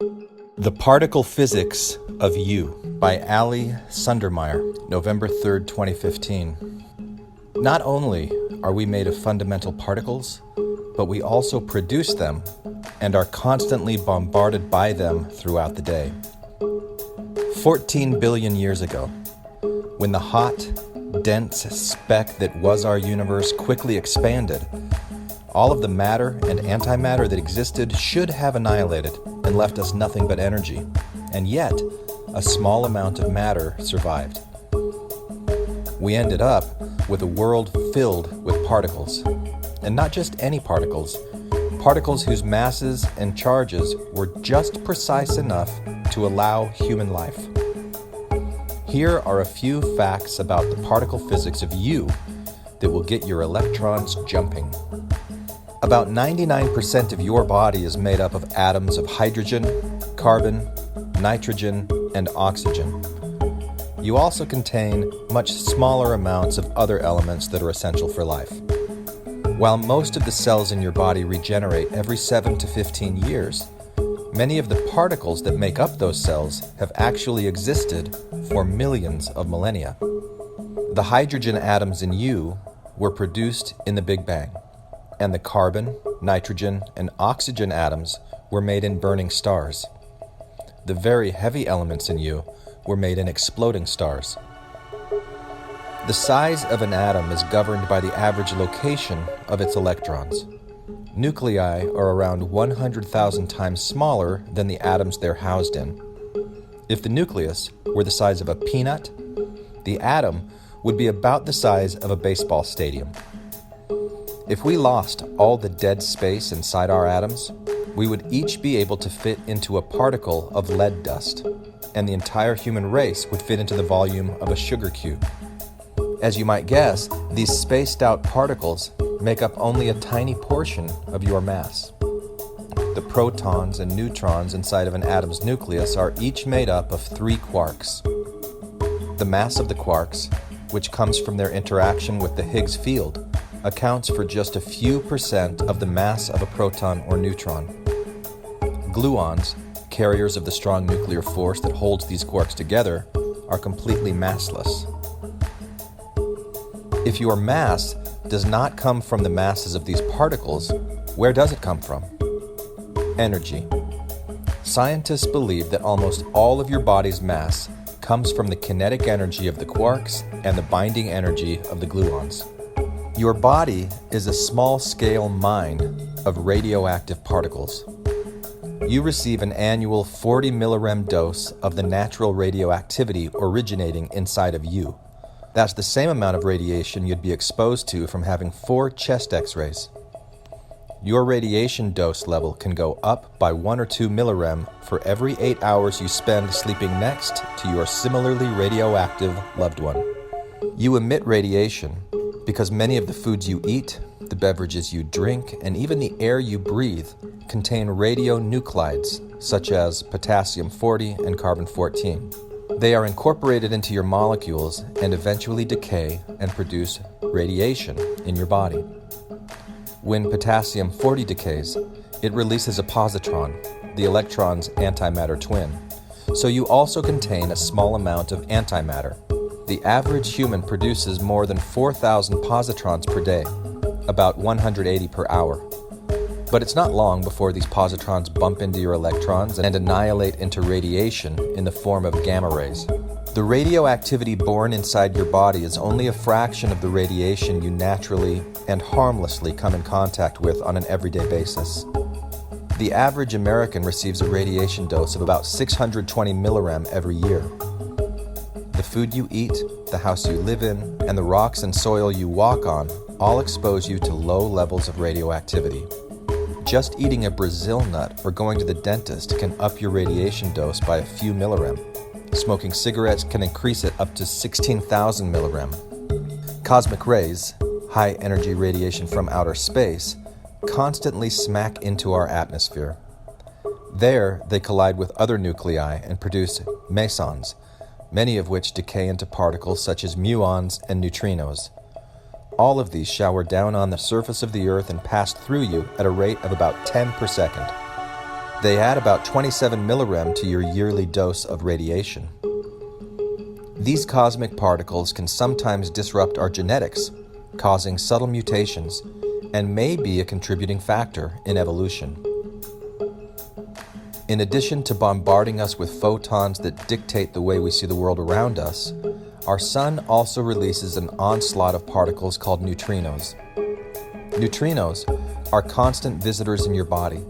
The Particle Physics of You by Ali Sundermeyer, November 3rd, 2015. Not only are we made of fundamental particles, but we also produce them and are constantly bombarded by them throughout the day. 14 billion years ago, when the hot, dense speck that was our universe quickly expanded, all of the matter and antimatter that existed should have annihilated and left us nothing but energy, and yet a small amount of matter survived. We ended up with a world filled with particles, and not just any particles, particles whose masses and charges were just precise enough to allow human life. Here are a few facts about the particle physics of you that will get your electrons jumping. About 99% of your body is made up of atoms of hydrogen, carbon, nitrogen, and oxygen. You also contain much smaller amounts of other elements that are essential for life. While most of the cells in your body regenerate every 7 to 15 years, many of the particles that make up those cells have actually existed for millions of millennia. The hydrogen atoms in you were produced in the Big Bang, and the carbon, nitrogen, and oxygen atoms were made in burning stars. The very heavy elements in you were made in exploding stars. The size of an atom is governed by the average location of its electrons. Nuclei are around 100,000 times smaller than the atoms they're housed in. If the nucleus were the size of a peanut, the atom would be about the size of a baseball stadium. If we lost all the dead space inside our atoms, we would each be able to fit into a particle of lead dust, and the entire human race would fit into the volume of a sugar cube. As you might guess, these spaced-out particles make up only a tiny portion of your mass. The protons and neutrons inside of an atom's nucleus are each made up of 3 quarks. The mass of the quarks, which comes from their interaction with the Higgs field, accounts for just a few % of the mass of a proton or neutron. Gluons, carriers of the strong nuclear force that holds these quarks together, are completely massless. If your mass does not come from the masses of these particles, where does it come from? Energy. Scientists believe that almost all of your body's mass comes from the kinetic energy of the quarks and the binding energy of the gluons. Your body is a small-scale mine of radioactive particles. You receive an annual 40 millirem dose of the natural radioactivity originating inside of you. That's the same amount of radiation you'd be exposed to from having 4 chest x-rays. Your radiation dose level can go up by 1 or 2 millirem for every 8 hours you spend sleeping next to your similarly radioactive loved one. You emit radiation because many of the foods you eat, the beverages you drink, and even the air you breathe contain radionuclides such as potassium-40 and carbon-14. They are incorporated into your molecules and eventually decay and produce radiation in your body. When potassium-40 decays, it releases a positron, the electron's antimatter twin, so you also contain a small amount of antimatter. The average human produces more than 4,000 positrons per day, about 180 per hour. But it's not long before these positrons bump into your electrons and annihilate into radiation in the form of gamma rays. The radioactivity born inside your body is only a fraction of the radiation you naturally and harmlessly come in contact with on an everyday basis. The average American receives a radiation dose of about 620 millirem every year. The food you eat, the house you live in, and the rocks and soil you walk on all expose you to low levels of radioactivity. Just eating a Brazil nut or going to the dentist can up your radiation dose by a few millirem. Smoking cigarettes can increase it up to 16,000 millirem. Cosmic rays, high-energy radiation from outer space, constantly smack into our atmosphere. There, they collide with other nuclei and produce mesons, many of which decay into particles such as muons and neutrinos. All of these shower down on the surface of the Earth and pass through you at a rate of about 10 per second. They add about 27 millirem to your yearly dose of radiation. These cosmic particles can sometimes disrupt our genetics, causing subtle mutations, and may be a contributing factor in evolution. In addition to bombarding us with photons that dictate the way we see the world around us, our sun also releases an onslaught of particles called neutrinos. Neutrinos are constant visitors in your body,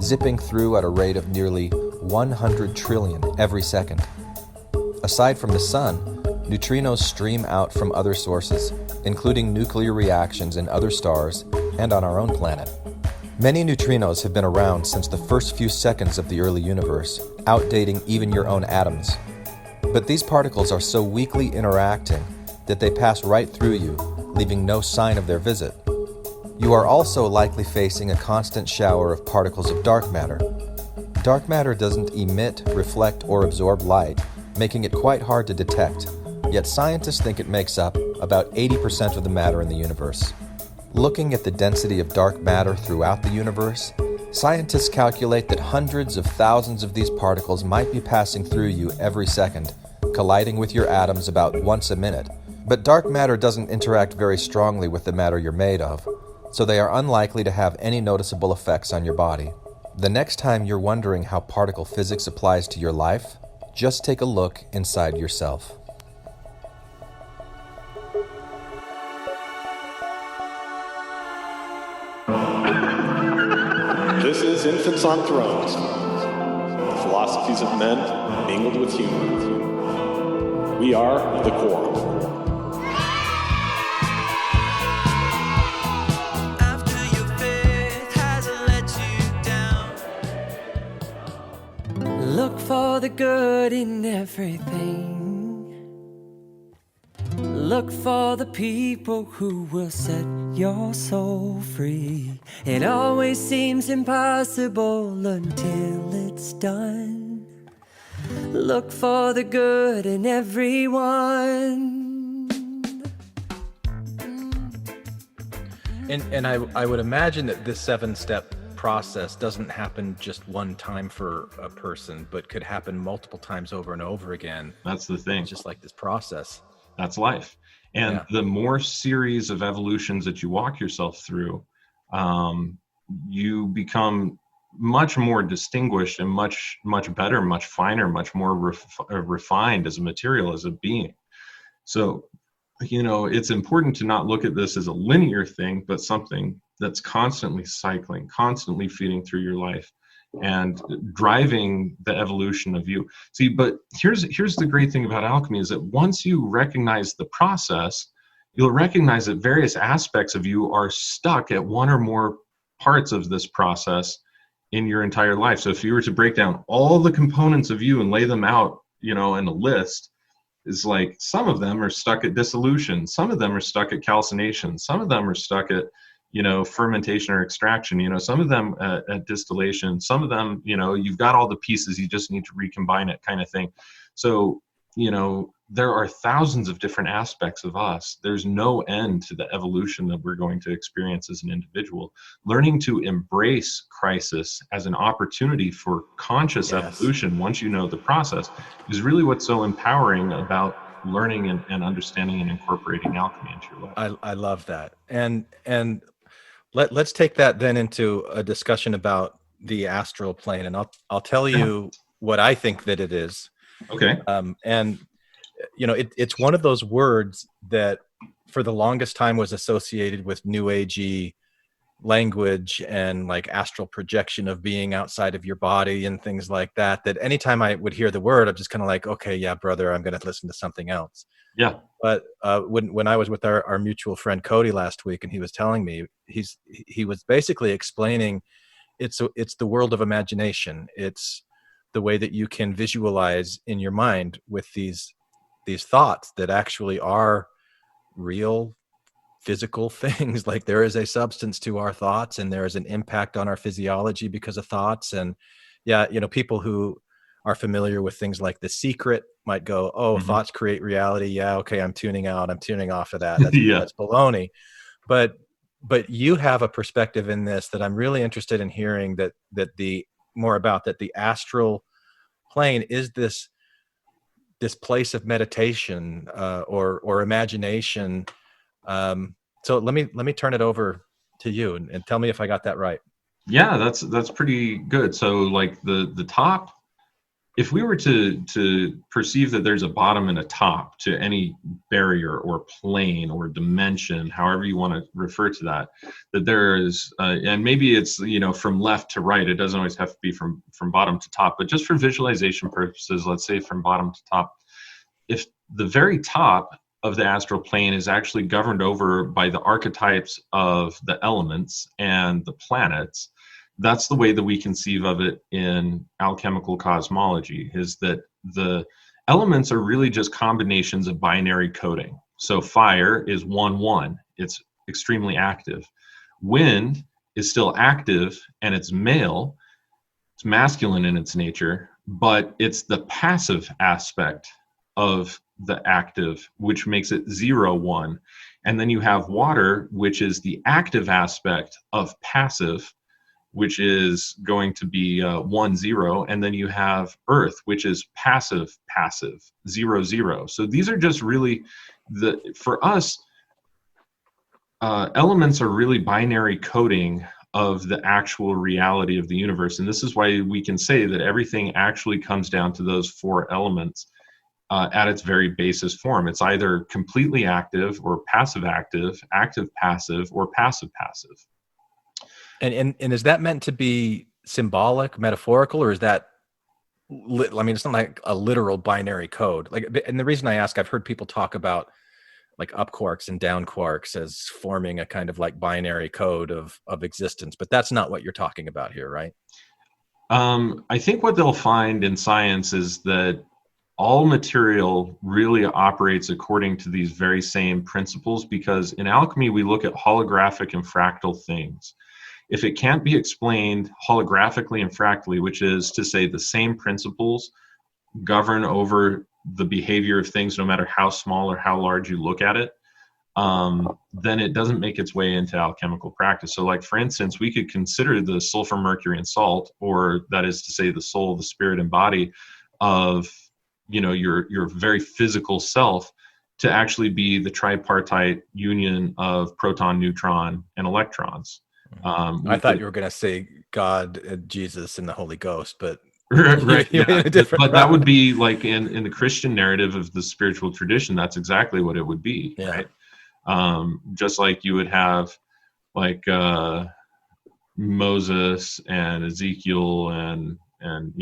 zipping through at a rate of nearly 100 trillion every second. Aside from the sun, neutrinos stream out from other sources, including nuclear reactions in other stars and on our own planet. Many neutrinos have been around since the first few seconds of the early universe, outdating even your own atoms. But these particles are so weakly interacting that they pass right through you, leaving no sign of their visit. You are also likely facing a constant shower of particles of dark matter. Dark matter doesn't emit, reflect, or absorb light, making it quite hard to detect, yet scientists think it makes up about 80% of the matter in the universe. Looking at the density of dark matter throughout the universe, scientists calculate that hundreds of thousands of these particles might be passing through you every second, colliding with your atoms about once a minute. But dark matter doesn't interact very strongly with the matter you're made of, so they are unlikely to have any noticeable effects on your body. The next time you're wondering how particle physics applies to your life, just take a look inside yourself. This is Infants on Thrones, the philosophies of men mingled with humor. We are the Quorum. After your faith has let you down, look for the good in everything. Look for the people who will set your soul free. It always seems impossible until it's done. Look for the good in everyone. And I would imagine that this 7-step process doesn't happen just one time for a person, but could happen multiple times over and over again. That's the thing. Just like this process. That's life. And the more series of evolutions that you walk yourself through, you become much more distinguished and much better, much finer, much more refined as a material, as a being. So, it's important to not look at this as a linear thing, but something that's constantly cycling, constantly feeding through your life and driving the evolution of you. See, but here's the great thing about alchemy is that once you recognize the process, you'll recognize that various aspects of you are stuck at one or more parts of this process in your entire life. So if you were to break down all the components of you and lay them out, in a list, is like some of them are stuck at dissolution, some of them are stuck at calcination, some of them are stuck at fermentation or extraction, some of them at distillation, some of them, you've got all the pieces, you just need to recombine it kind of thing. So, there are thousands of different aspects of us. There's no end to the evolution that we're going to experience as an individual. Learning to embrace crisis as an opportunity for conscious evolution, once you know the process, is really what's so empowering about learning and understanding and incorporating alchemy into your life. I love that. And let's take that then into a discussion about the astral plane, and I'll tell you what I think that it is. Okay. It's one of those words that for the longest time was associated with New Agey language and like astral projection of being outside of your body and things like that, that anytime I would hear the word, I'm just kind of like, okay, yeah, brother, I'm going to listen to something else. Yeah. But when I was with our mutual friend Cody last week, and he was telling me, he was basically explaining it's the world of imagination. It's the way that you can visualize in your mind with these thoughts that actually are real physical things. Like there is a substance to our thoughts, and there is an impact on our physiology because of thoughts. And people who are familiar with things like The Secret might go, thoughts create reality. Yeah. Okay. I'm tuning out. I'm tuning off of that. That's baloney. But you have a perspective in this that I'm really interested in hearing, that the more about, that the astral plane is this place of meditation or imagination. So let me turn it over to you and tell me if I got that right. Yeah, that's pretty good. So like the top, if we were to perceive that there's a bottom and a top to any barrier or plane or dimension, however you want to refer to that there is, and maybe it's, from left to right, it doesn't always have to be from bottom to top, but just for visualization purposes, let's say from bottom to top. If the very top of the astral plane is actually governed over by the archetypes of the elements and the planets, that's the way that we conceive of it in alchemical cosmology, is that the elements are really just combinations of binary coding. So fire is 1-1, it's extremely active. Wind is still active and it's male, it's masculine in its nature, but it's the passive aspect of the active, which makes it 0-1. And then you have water, which is the active aspect of passive, which is going to be 1-0, and then you have earth, which is passive 0-0. So these are just really for us, elements are really binary coding of the actual reality of the universe. And this is why we can say that everything actually comes down to those 4 elements at its very basis form. It's either completely active or passive passive, or passive passive. And is that meant to be symbolic, metaphorical, or is that, I mean, it's not like a literal binary code. Like, and the reason I ask, I've heard people talk about like up quarks and down quarks as forming a kind of like binary code of existence, but that's not what you're talking about here, right? I think what they'll find in science is that all material really operates according to these very same principles, because in alchemy, we look at holographic and fractal things. If it can't be explained holographically and fractally, which is to say the same principles govern over the behavior of things, no matter how small or how large you look at it, then it doesn't make its way into alchemical practice. So like, for instance, we could consider the sulfur, mercury, and salt, or that is to say the soul, the spirit, and body of, your very physical self, to actually be the tripartite union of proton, neutron, and electrons. I thought you were going to say God, Jesus, and the Holy Ghost, but right, yeah. But route. that would be like in the Christian narrative of the spiritual tradition. That's exactly what it would be, yeah. Right? Just like you would have like Moses and Ezekiel and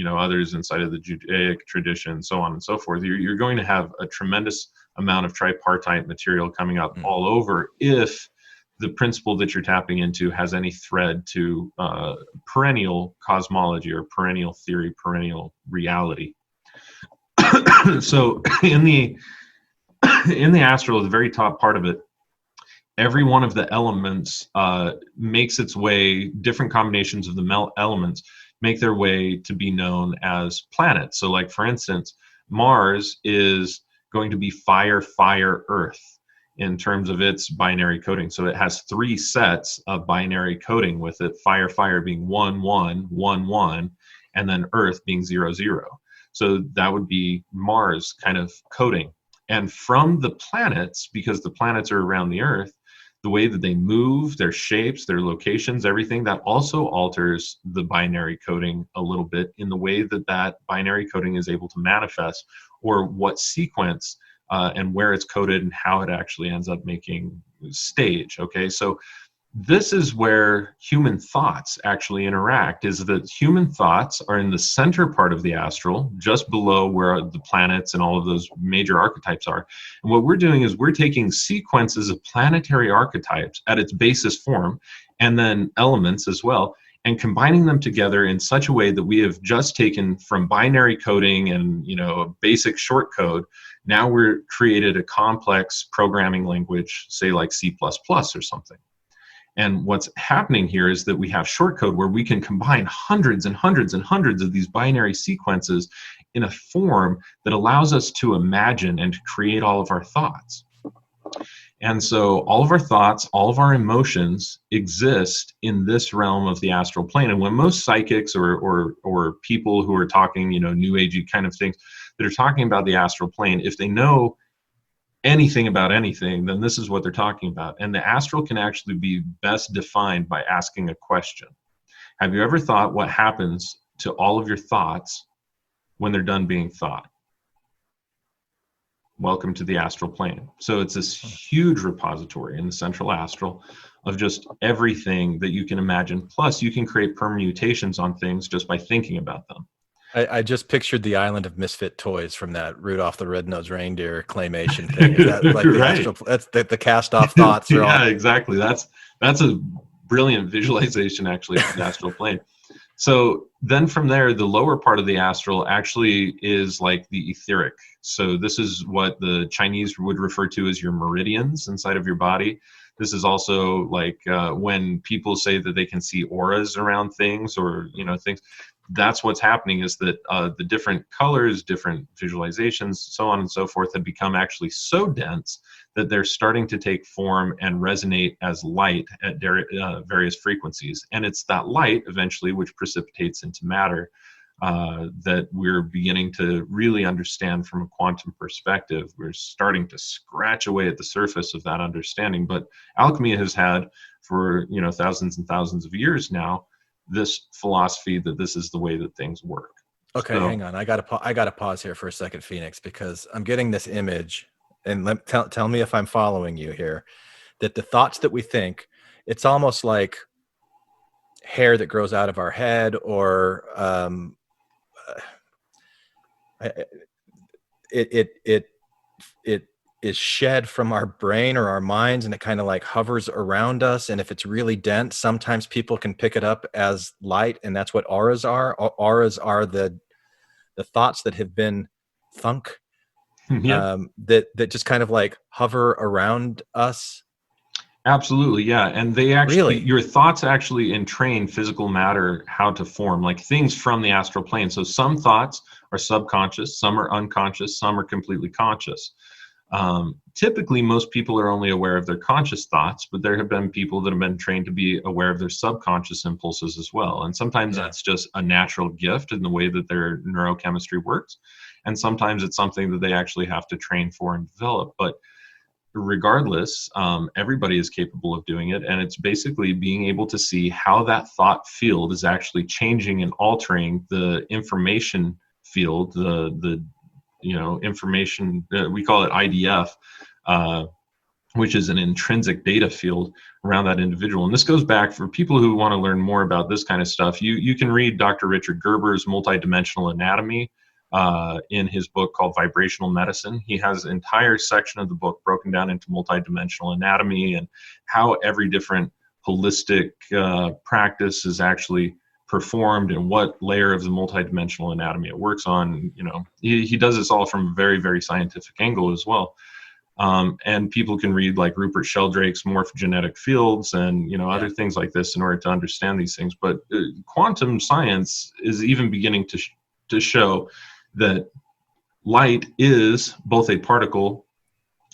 others inside of the Judaic tradition, so on and so forth. You're going to have a tremendous amount of tripartite material coming up all over, if the principle that you're tapping into has any thread to perennial cosmology or perennial theory, perennial reality. So in the astral, the very top part of it, every one of the elements makes its way, different combinations of the elements make their way to be known as planets. So like, for instance, Mars is going to be fire, fire, earth in terms of its binary coding. So it has 3 sets of binary coding with it, fire, fire being 1-1, 1-1, and then earth being 0-0. So that would be Mars kind of coding. And from the planets, because the planets are around the earth, the way that they move, their shapes, their locations, everything, that also alters the binary coding a little bit in the way that binary coding is able to manifest, or what sequence and where it's coded and how it actually ends up making stage. Okay, so this is where human thoughts actually interact, is that human thoughts are in the center part of the astral, just below where the planets and all of those major archetypes are. And what we're doing is we're taking sequences of planetary archetypes at its basis form, and then elements as well, and combining them together in such a way that we have just taken from binary coding and a basic short code. Now we're created a complex programming language, say like C++ or something. And what's happening here is that we have shortcode where we can combine hundreds and hundreds and hundreds of these binary sequences in a form that allows us to imagine and to create all of our thoughts. And so all of our thoughts, all of our emotions exist in this realm of the astral plane. And when most psychics or people who are talking, new agey kind of things that are talking about the astral plane, if they know anything about anything, then this is what they're talking about. And the astral can actually be best defined by asking a question. Have you ever thought what happens to all of your thoughts when they're done being thought? Welcome to the astral plane. So it's this huge repository in the central astral of just everything that you can imagine. Plus, you can create permutations on things just by thinking about them. I just pictured the island of misfit toys from that Rudolph the Red-Nosed Reindeer claymation thing. Is that like the Right. astral? That's the cast-off thoughts. Yeah, exactly. That's a brilliant visualization, actually, of the astral plane. So then from there, the lower part of the astral actually is like the etheric. So this is what the Chinese would refer to as your meridians inside of your body. This is also like when people say that they can see auras around things or, things. That's what's happening, is that the different colors, different visualizations, so on and so forth, have become actually so dense that they're starting to take form and resonate as light at various frequencies. And it's that light eventually which precipitates into matter that we're beginning to really understand from a quantum perspective. We're starting to scratch away at the surface of that understanding. But alchemy has had for thousands and thousands of years now this philosophy that this is the way that things work. Okay, so, hang on. I gotta pause here for a second, Phoenix, because I'm getting this image, and tell me if I'm following you here. That the thoughts that we think, it's almost like hair that grows out of our head, or it is shed from our brain or our minds, and it kind of like hovers around us. And if it's really dense, sometimes people can pick it up as light, and that's what auras are. Auras are the thoughts that have been thunk, that just kind of like hover around us. Absolutely, yeah. And they actually, your thoughts actually entrain physical matter how to form, like things from the astral plane. So some thoughts are subconscious, some are unconscious, some are completely conscious. Typically, most people are only aware of their conscious thoughts, but there have been people that have been trained to be aware of their subconscious impulses as well. And sometimes that's just a natural gift in the way that their neurochemistry works. And sometimes it's something that they actually have to train for and develop. But regardless, everybody is capable of doing it. And it's basically being able to see how that thought field is actually changing and altering the information field, the information, we call it IDF, which is an intrinsic data field around that individual. And this goes back, for people who want to learn more about this kind of stuff, you can read Dr. Richard Gerber's Multidimensional Anatomy in his book called Vibrational Medicine. He has an entire section of the book broken down into multidimensional anatomy and how every different holistic practice is actually performed and what layer of the multidimensional anatomy it works on. He does this all from a very, very scientific angle as well. And people can read like Rupert Sheldrake's Morphogenetic Fields and other things like this in order to understand these things. But quantum science is even beginning to show that light is both a particle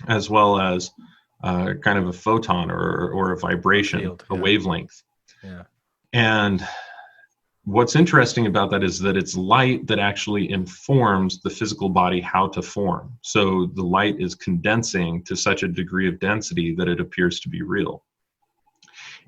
as well as kind of a photon or a vibration, a wavelength. Yeah. And what's interesting about that is that it's light that actually informs the physical body how to form. So the light is condensing to such a degree of density that it appears to be real.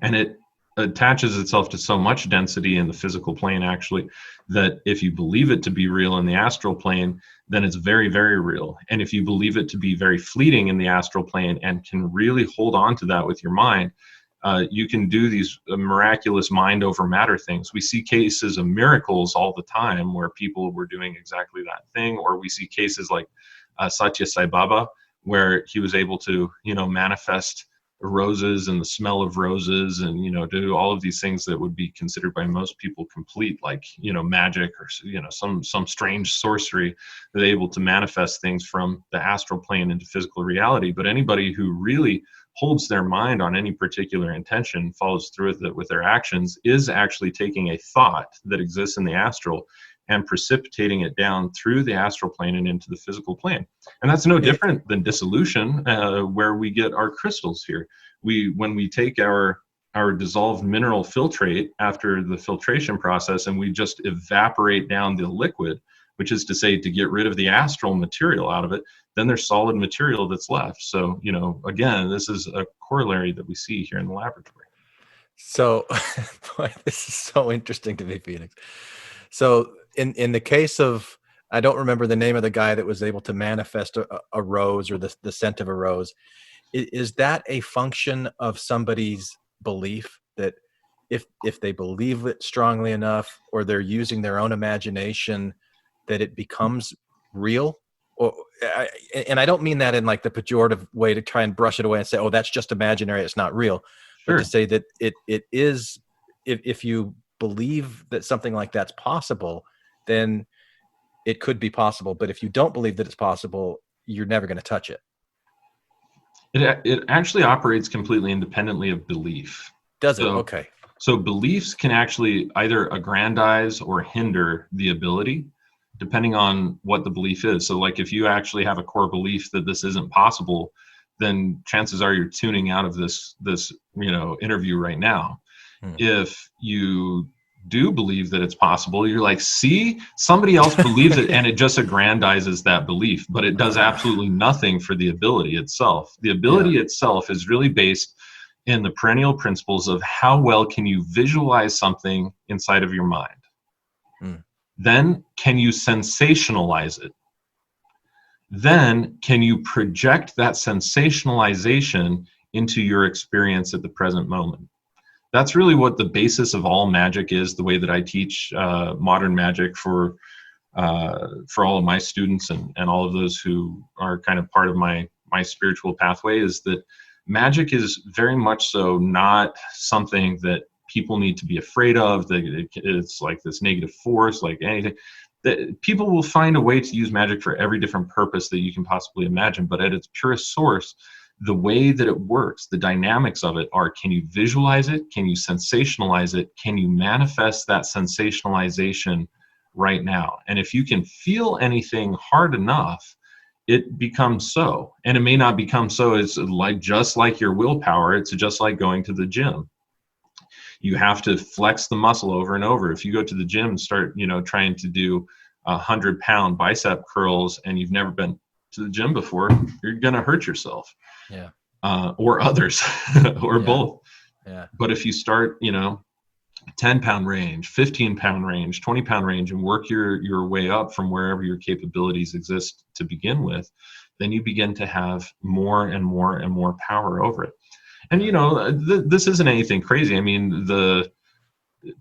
And it attaches itself to so much density in the physical plane, actually, that if you believe it to be real in the astral plane, then it's very, very real. And if you believe it to be very fleeting in the astral plane and can really hold on to that with your mind, you can do these miraculous mind over matter things. We see cases of miracles all the time where people were doing exactly that thing, or we see cases like Satya Sai Baba, where he was able to, manifest roses and the smell of roses and, do all of these things that would be considered by most people complete, like, magic or, some strange sorcery. They're able to manifest things from the astral plane into physical reality. But anybody who really holds their mind on any particular intention, follows through with it with their actions, is actually taking a thought that exists in the astral and precipitating it down through the astral plane and into the physical plane. And that's no different than dissolution, where we get our crystals here. When we take our dissolved mineral filtrate after the filtration process and we just evaporate down the liquid, which is to say to get rid of the astral material out of it, then there's solid material that's left. So, again, this is a corollary that we see here in the laboratory. So, boy, this is so interesting to me, Phoenix. So in the case of, I don't remember the name of the guy that was able to manifest a rose, or the scent of a rose. Is that a function of somebody's belief, that if they believe it strongly enough, or they're using their own imagination, that it becomes real? And I don't mean that in like the pejorative way to try and brush it away and say, oh, that's just imaginary, it's not real. Sure. But to say that it is, if you believe that something like that's possible, then it could be possible. But if you don't believe that it's possible, you're never going to touch it. It actually operates completely independently of belief. Does it? Okay. So beliefs can actually either aggrandize or hinder the ability, depending on what the belief is. So like if you actually have a core belief that this isn't possible, then chances are you're tuning out of this interview right now. If you do believe that it's possible, you're like, see, somebody else believes it, and it just aggrandizes that belief, but it does absolutely nothing for the ability itself. The ability itself is really based in the perennial principles of how well can you visualize something inside of your mind. Then can you sensationalize it? Then can you project that sensationalization into your experience at the present moment? That's really what the basis of all magic is, the way that I teach modern magic for all of my students and all of those who are kind of part of my spiritual pathway, is that magic is very much so not something that people need to be afraid of, that it's like this negative force, like anything. That people will find a way to use magic for every different purpose that you can possibly imagine, but at its purest source, the way that it works, the dynamics of it are, can you visualize it? Can you sensationalize it? Can you manifest that sensationalization right now? And if you can feel anything hard enough, it becomes so. And it may not become so. It's like, just like your willpower, it's just like going to the gym. You have to flex the muscle over and over. If you go to the gym and start, trying to do 100-pound bicep curls and you've never been to the gym before, you're going to hurt yourself. Yeah. Or others, or both. Yeah. But if you start, 10-pound range, 15-pound range, 20-pound range, and work your way up from wherever your capabilities exist to begin with, then you begin to have more and more and more power over it. And, this isn't anything crazy. I mean, the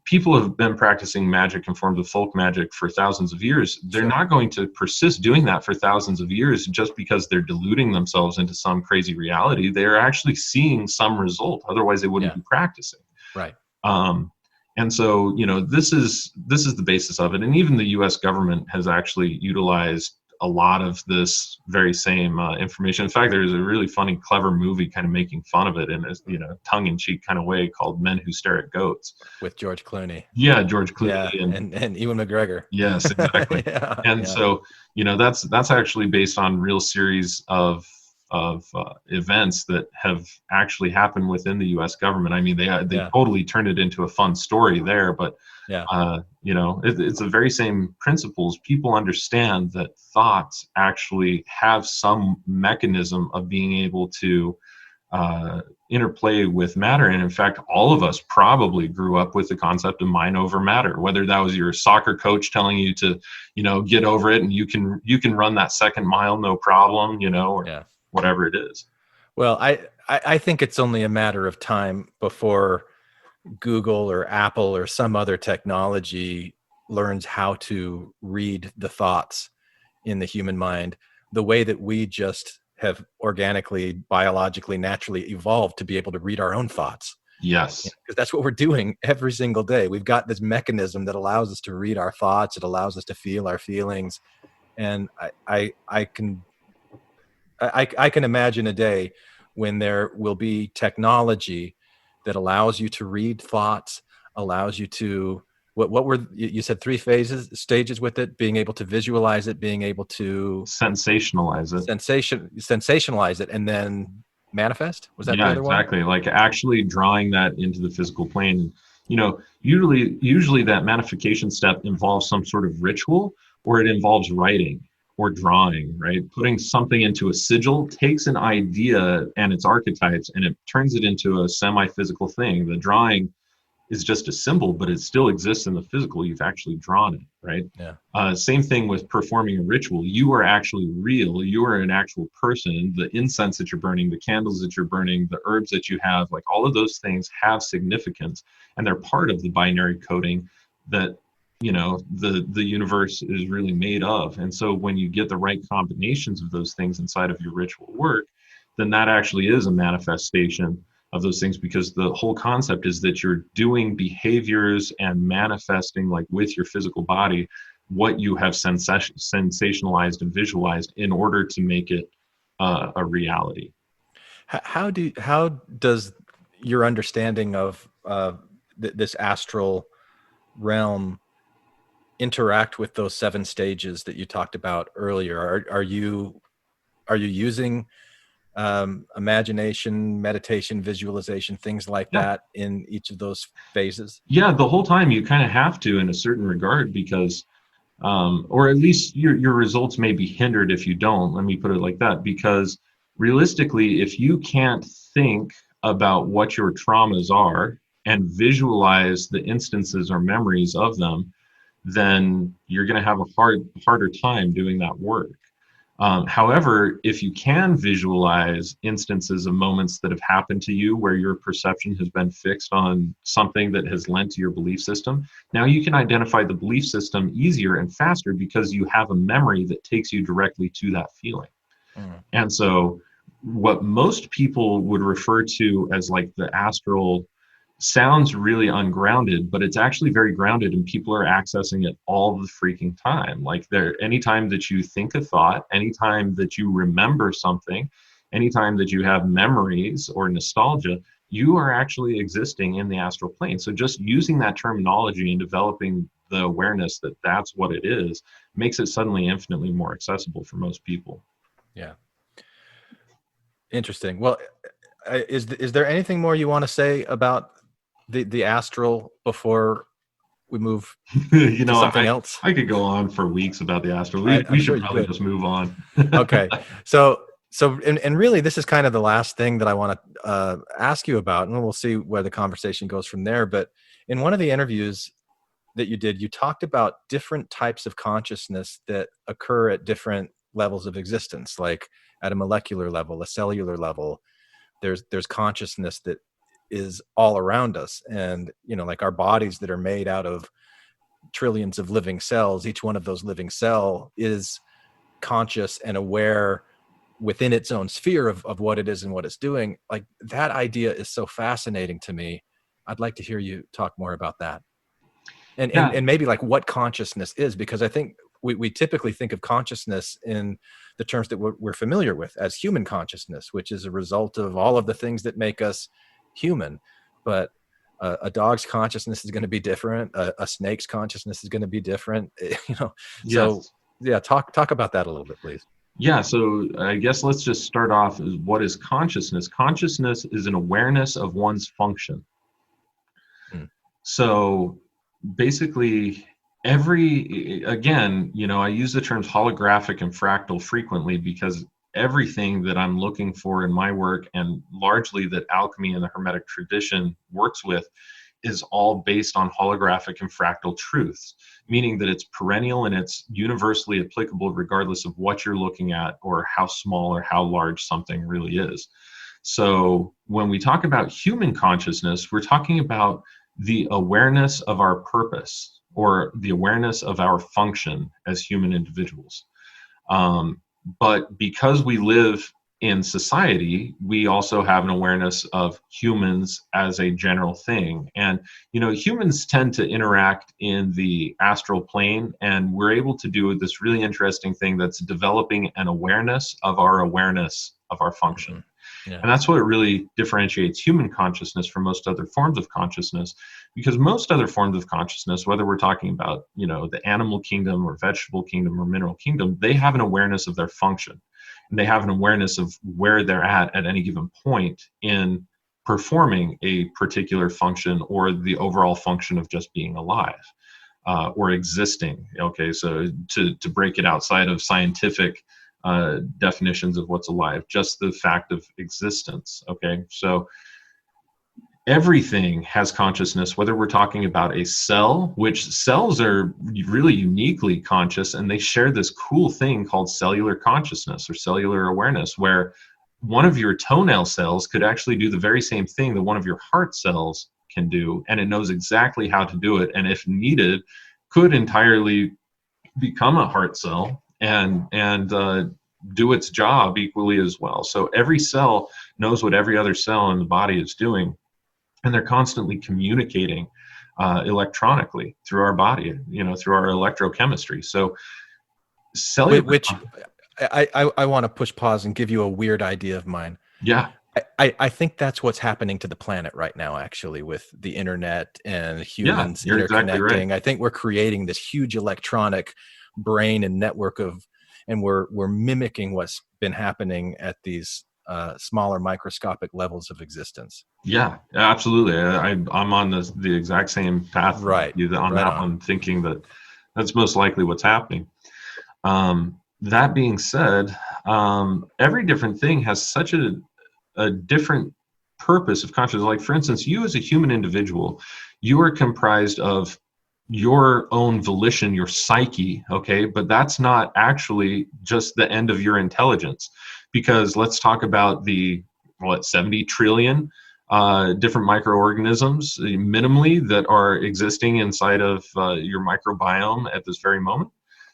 people have been practicing magic in forms of folk magic for thousands of years. They're not going to persist doing that for thousands of years just because they're deluding themselves into some crazy reality. They're actually seeing some result. Otherwise, they wouldn't be practicing. Right. And so, this is the basis of it. And even the U.S. government has actually utilized a lot of this very same information. In fact, there's a really funny, clever movie kind of making fun of it in a tongue-in-cheek kind of way called Men Who Stare at Goats. With George Clooney. Yeah, George Clooney. Yeah, and Ewan McGregor. Yes, exactly. So, that's actually based on real series of events that have actually happened within the U.S. government. I mean, they totally turned it into a fun story there, but it's the very same principles. People understand that thoughts actually have some mechanism of being able to interplay with matter. And in fact, all of us probably grew up with the concept of mind over matter, whether that was your soccer coach telling you to, get over it and you can run that second mile, no problem, or whatever it is. Well, I think it's only a matter of time before Google or Apple or some other technology learns how to read the thoughts in the human mind the way that we just have organically, biologically, naturally evolved to be able to read our own thoughts. Yes. Because that's what we're doing every single day. We've got this mechanism that allows us to read our thoughts. It allows us to feel our feelings. And I can imagine a day when there will be technology that allows you to read thoughts, allows you to what were you said 3 stages with it, being able to visualize it, being able to sensationalize it. Sensationalize it, and then manifest? Was that the Yeah, other one? exactly. Like actually drawing that into the physical plane. You know, usually that manifestation step involves some sort of ritual, or it involves writing or drawing, right? Putting something into a sigil takes an idea and its archetypes and it turns it into a semi-physical thing. The drawing is just a symbol, but it still exists in the physical. You've actually drawn it, right? Yeah. Same thing with performing a ritual. You are actually real. You are an actual person. The incense that you're burning, the candles that you're burning, the herbs that you have, like all of those things have significance, and they're part of the binary coding that the universe is really made of. And so when you get the right combinations of those things inside of your ritual work, then that actually is a manifestation of those things, because the whole concept is that you're doing behaviors and manifesting, like with your physical body, what you have sensationalized and visualized in order to make it a reality. How does your understanding of this astral realm interact with those 7 stages that you talked about earlier? Are you using imagination, meditation, visualization, things like that in each of those phases? Yeah, the whole time you kind of have to, in a certain regard, because or at least your results may be hindered if you don't. Let me put it like that, because realistically, if you can't think about what your traumas are and visualize the instances or memories of them, then you're going to have a harder time doing that work. However, if you can visualize instances of moments that have happened to you where your perception has been fixed on something that has lent to your belief system, now you can identify the belief system easier and faster because you have a memory that takes you directly to that feeling. And so what most people would refer to as like the astral sounds really ungrounded, but it's actually very grounded, and people are accessing it all the freaking time. Like anytime that you think a thought, anytime that you remember something, anytime that you have memories or nostalgia, you are actually existing in the astral plane. So just using that terminology and developing the awareness that that's what it is makes it suddenly infinitely more accessible for most people. Yeah. Interesting. Well, is there anything more you want to say about the astral before we move to something else? I could go on for weeks about the astral. We should probably just move on. Okay. So and really, this is kind of the last thing that I want to ask you about, and we'll see where the conversation goes from there. But in one of the interviews that you did, you talked about different types of consciousness that occur at different levels of existence, like at a molecular level, a cellular level. There's consciousness that is all around us, and like our bodies that are made out of trillions of living cells. Each one of those living cell is conscious and aware within its own sphere of what it is and what it's doing. Like, that idea is so fascinating to me. I'd like to hear you talk more about that, and maybe like what consciousness is, because I think we typically think of consciousness in the terms that we're familiar with as human consciousness, which is a result of all of the things that make us human. But a dog's consciousness is going to be different. A snake's consciousness is going to be different. So yeah, talk about that a little bit, please. Yeah, so I guess let's just start off as what is consciousness. Consciousness is an awareness of one's function. So basically, again, I use the terms holographic and fractal frequently because everything that I'm looking for in my work, and largely that alchemy and the Hermetic tradition works with, is all based on holographic and fractal truths, meaning that it's perennial and it's universally applicable regardless of what you're looking at or how small or how large something really is. So when we talk about human consciousness, we're talking about the awareness of our purpose or the awareness of our function as human individuals. But because we live in society, we also have an awareness of humans as a general thing. And, humans tend to interact in the astral plane, and we're able to do this really interesting thing that's developing an awareness of our function. And that's what really differentiates human consciousness from most other forms of consciousness, because most other forms of consciousness, whether we're talking about, the animal kingdom or vegetable kingdom or mineral kingdom, they have an awareness of their function. And they have an awareness of where they're at any given point in performing a particular function or the overall function of just being alive. Or existing. Okay, so to break it outside of scientific definitions of what's alive, just the fact of existence. Okay, so everything has consciousness, whether we're talking about a cell, which cells are really uniquely conscious, and they share this cool thing called cellular consciousness or cellular awareness, where one of your toenail cells could actually do the very same thing that one of your heart cells can do, and it knows exactly how to do it, and if needed could entirely become a heart cell and do its job equally as well. So every cell knows what every other cell in the body is doing, and they're constantly communicating electronically through our body, through our electrochemistry. So cellular, which I want to push pause and give you a weird idea of mine. Yeah. I think that's what's happening to the planet right now, actually, with the internet and humans interconnecting. Exactly right. I think we're creating this huge electronic brain and network and we're mimicking what's been happening at these smaller microscopic levels of existence. Yeah, absolutely. I'm on the exact same path on that one, thinking that that's most likely what's happening. That being said, every different thing has such a different purpose of consciousness. Like, for instance, you as a human individual, you are comprised of your own volition, your psyche, okay? But that's not actually just the end of your intelligence, because let's talk about the 70 trillion different microorganisms minimally that are existing inside of your microbiome at this very moment.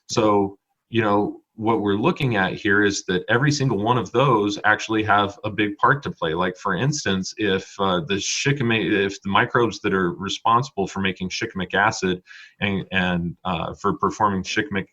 So, what we're looking at here is that every single one of those actually have a big part to play. Like, for instance, if the microbes that are responsible for making shikimic acid and for performing shikimic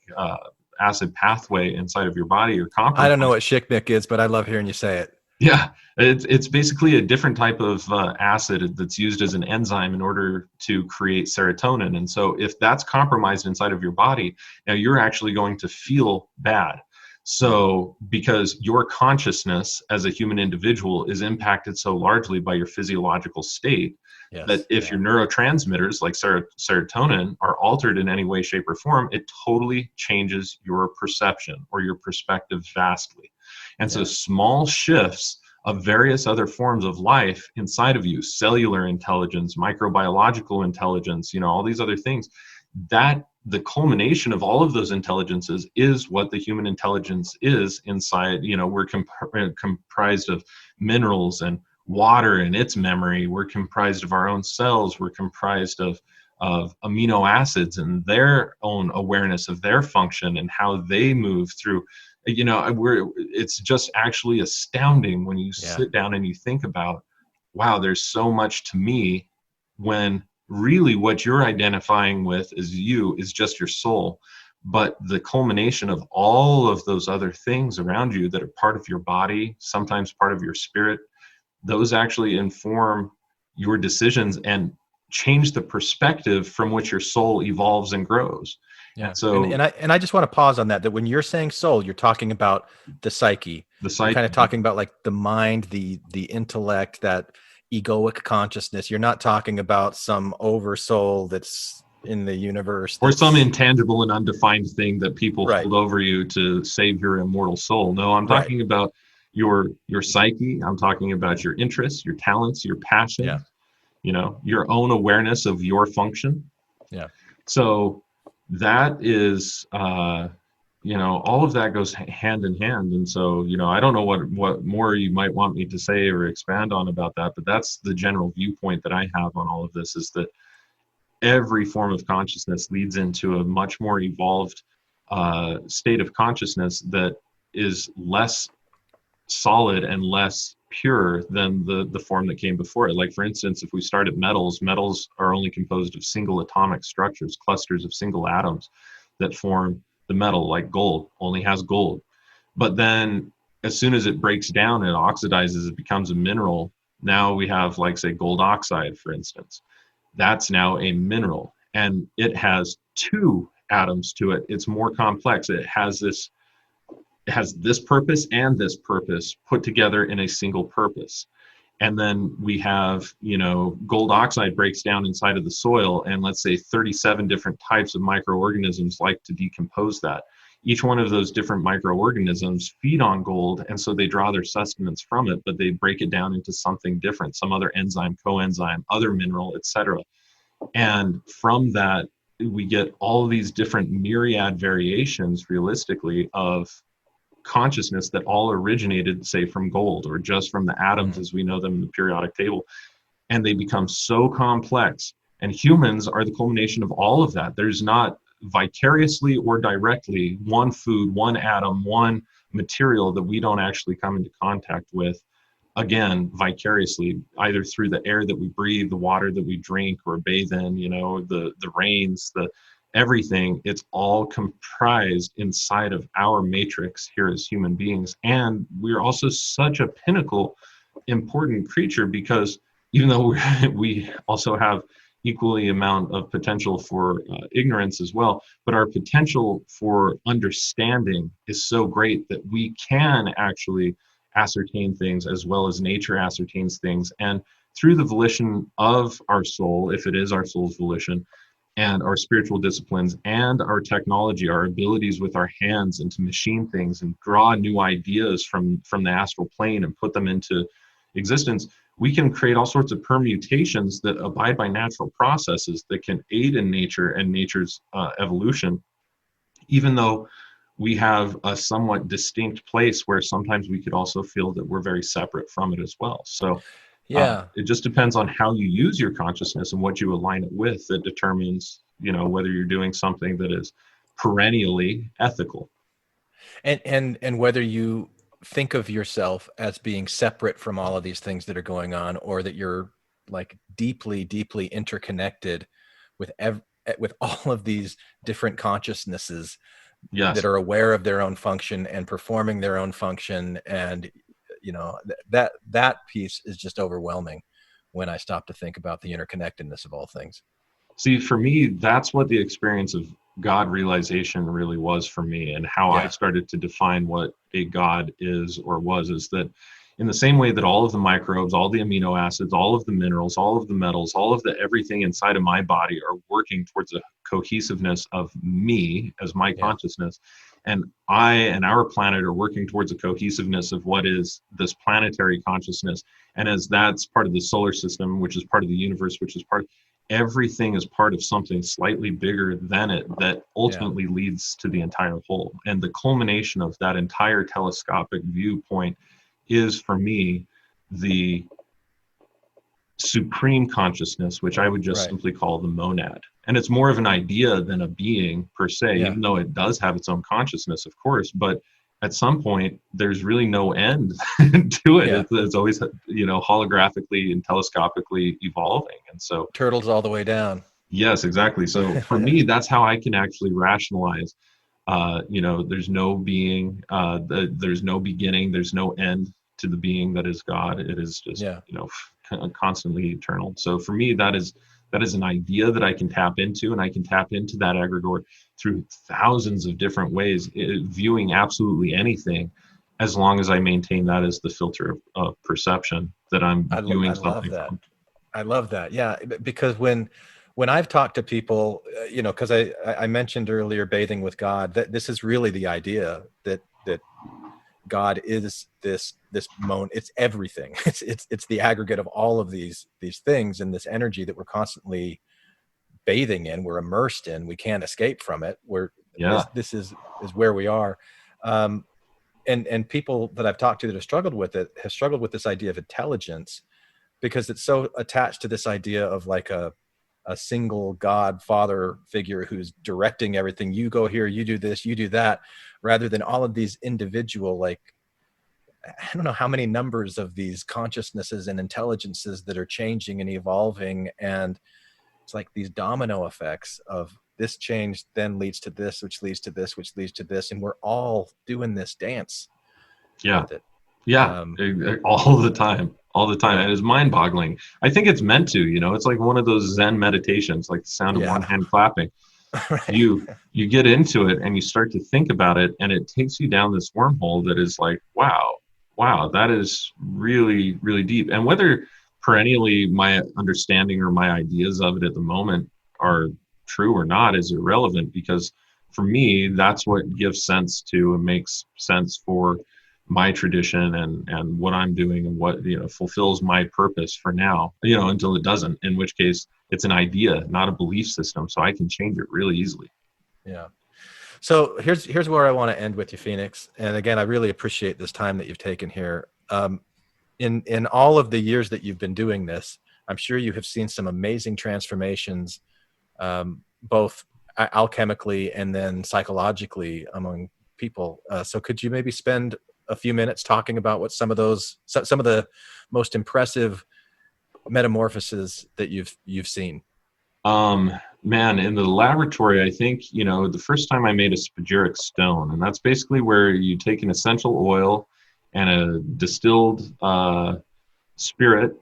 acid pathway inside of your body are compromised. I don't know what shikimic is, but I love hearing you say it. Yeah, it's basically a different type of acid that's used as an enzyme in order to create serotonin. And so if that's compromised inside of your body, now you're actually going to feel bad. So because your consciousness as a human individual is impacted so largely by your physiological state, that if your neurotransmitters like serotonin are altered in any way, shape, or form, it totally changes your perception or your perspective vastly. And so small shifts of various other forms of life inside of you, cellular intelligence, microbiological intelligence, all these other things, that the culmination of all of those intelligences is what the human intelligence is inside. We're comprised of minerals and water and its memory. We're comprised of our own cells. We're comprised of amino acids and their own awareness of their function and how they move through. It's just actually astounding when you sit down and you think about, wow, there's so much to me, when really what you're identifying with is just your soul. But the culmination of all of those other things around you that are part of your body, sometimes part of your spirit, those actually inform your decisions and change the perspective from which your soul evolves and grows. Yeah. So, and I just want to pause on that when you're saying soul, you're talking about the psyche. You're kind of talking about like the mind, the intellect, that egoic consciousness. You're not talking about some oversoul that's in the universe, or some intangible and undefined thing that people hold over you to save your immortal soul. No, I'm talking about your psyche. I'm talking about your interests, your talents, your passions. Your own awareness of your function. Yeah. So that is, all of that goes hand in hand. And so, I don't know what more you might want me to say or expand on about that, but that's the general viewpoint that I have on all of this, is that every form of consciousness leads into a much more evolved state of consciousness that is less solid and less pure than the form that came before it. Like, for instance, if we start at metals are only composed of single atomic structures, clusters of single atoms that form the metal. Like gold only has gold. But then as soon as it breaks down and oxidizes, it becomes a mineral. Now we have, like, say, gold oxide, for instance. That's now a mineral, and it has two atoms to it. It's more complex. It has this purpose and this purpose put together in a single purpose. And then we have, gold oxide breaks down inside of the soil, and let's say 37 different types of microorganisms like to decompose that. Each one of those different microorganisms feed on gold, and so they draw their sustenance from it, but they break it down into something different, some other enzyme, coenzyme, other mineral, etc. And from that, we get all of these different myriad variations, realistically, of consciousness that all originated, say, from gold, or just from the atoms as we know them in the periodic table. And they become so complex. And humans are the culmination of all of that. There's not vicariously or directly one food, one atom, one material that we don't actually come into contact with, again, vicariously, either through the air that we breathe, the water that we drink or bathe in, the rains, the everything. It's all comprised inside of our matrix here as human beings. And we're also such a pinnacle important creature, because even though we also have equally amount of potential for ignorance as well, but our potential for understanding is so great that we can actually ascertain things as well as nature ascertains things. And through the volition of our soul, if it is our soul's volition, and our spiritual disciplines and our technology, our abilities with our hands, and to machine things and draw new ideas from the astral plane and put them into existence, we can create all sorts of permutations that abide by natural processes that can aid in nature and nature's evolution, even though we have a somewhat distinct place where sometimes we could also feel that we're very separate from it as well. So it just depends on how you use your consciousness and what you align it with that determines, whether you're doing something that is perennially ethical. And whether you think of yourself as being separate from all of these things that are going on, or that you're like deeply, deeply interconnected with with all of these different consciousnesses that are aware of their own function and performing their own function. And that piece is just overwhelming when I stop to think about the interconnectedness of all things. See, for me, that's what the experience of God realization really was for me, and how I started to define what a God is or was, is that in the same way that all of the microbes, all the amino acids, all of the minerals, all of the metals, all of the everything inside of my body are working towards a cohesiveness of me as my consciousness. And I and our planet are working towards a cohesiveness of what is this planetary consciousness. And as that's part of the solar system, which is part of the universe, which is part of everything, is part of something slightly bigger than it that ultimately leads to the entire whole. And the culmination of that entire telescopic viewpoint is, for me, the supreme consciousness, which I would just simply call the monad. And it's more of an idea than a being per se, even though it does have its own consciousness, of course. But at some point, there's really no end to it. It's always, holographically and telescopically evolving. And so turtles all the way down. Yes, exactly. So for me, that's how I can actually rationalize, there's no being, there's no beginning, there's no end to the being that is God. It is just, constantly eternal. So for me, that is an idea that I can tap into, and I can tap into that egregore through thousands of different ways, viewing absolutely anything, as long as I maintain that as the filter of perception that I'm viewing something from. I love that. Yeah, because when I've talked to people, because I mentioned earlier bathing with God, that this is really the idea that God is this it's everything. It's the aggregate of all of these things, and this energy that we're constantly bathing in, we're immersed in, we can't escape from it. This is where we are. And people that I've talked to that have struggled with this idea of intelligence, because it's so attached to this idea of like a single God father figure who's directing everything. You go here, you do this, you do that, rather than all of these individual, like, I don't know how many numbers of these consciousnesses and intelligences that are changing and evolving. And it's like these domino effects of this change then leads to this, which leads to this, which leads to this. And we're all doing this dance Yeah. with it. Yeah. All the time. All the time. And it's mind boggling. I think it's meant to, it's like one of those Zen meditations, like the sound of one hand clapping. Right. You get into it and you start to think about it, and it takes you down this wormhole that is like, wow, that is really, really deep. And whether perennially my understanding or my ideas of it at the moment are true or not is irrelevant, because for me, that's what gives sense to and makes sense for my tradition and what I'm doing, and what fulfills my purpose for now, until it doesn't, in which case it's an idea, not a belief system, so I can change it really easily. Yeah. So here's where I want to end with you, Phoenix. And again, I really appreciate this time that you've taken here. In all of the years that you've been doing this, I'm sure you have seen some amazing transformations, both alchemically and then psychologically among people. So could you maybe spend a few minutes talking about what some of the most impressive metamorphoses that you've seen? Man, in the laboratory, I think, the first time I made a spagyric stone, and that's basically where you take an essential oil and a distilled spirit,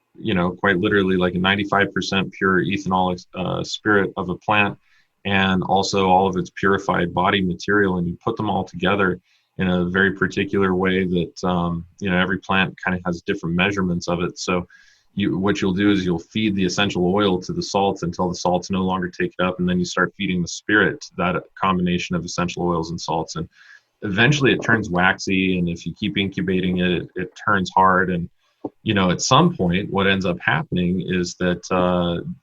quite literally like a 95% pure ethanol spirit of a plant, and also all of its purified body material, and you put them all together in a very particular way that, every plant kind of has different measurements of it. So what you'll do is you'll feed the essential oil to the salts until the salts no longer take it up, and then you start feeding the spirit to that combination of essential oils and salts, and eventually it turns waxy, and if you keep incubating it, it turns hard. And at some point what ends up happening is that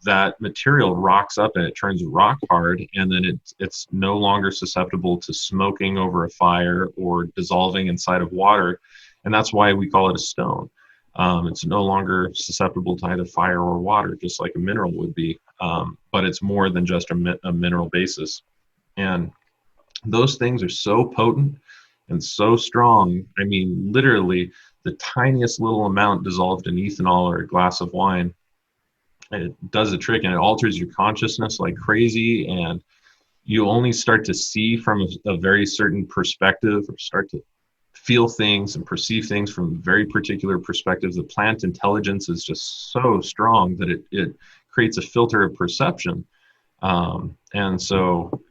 that material rocks up and it turns rock hard, and then it's no longer susceptible to smoking over a fire or dissolving inside of water, and that's why we call it a stone. It's no longer susceptible to either fire or water, just like a mineral would be, but it's more than just a mineral basis. And those things are so potent and so strong. I mean, literally, the tiniest little amount dissolved in ethanol or a glass of wine, it does a trick, and it alters your consciousness like crazy. And you only start to see from a very certain perspective, or start to feel things and perceive things from very particular perspectives. The plant intelligence is just so strong that it creates a filter of perception. And so,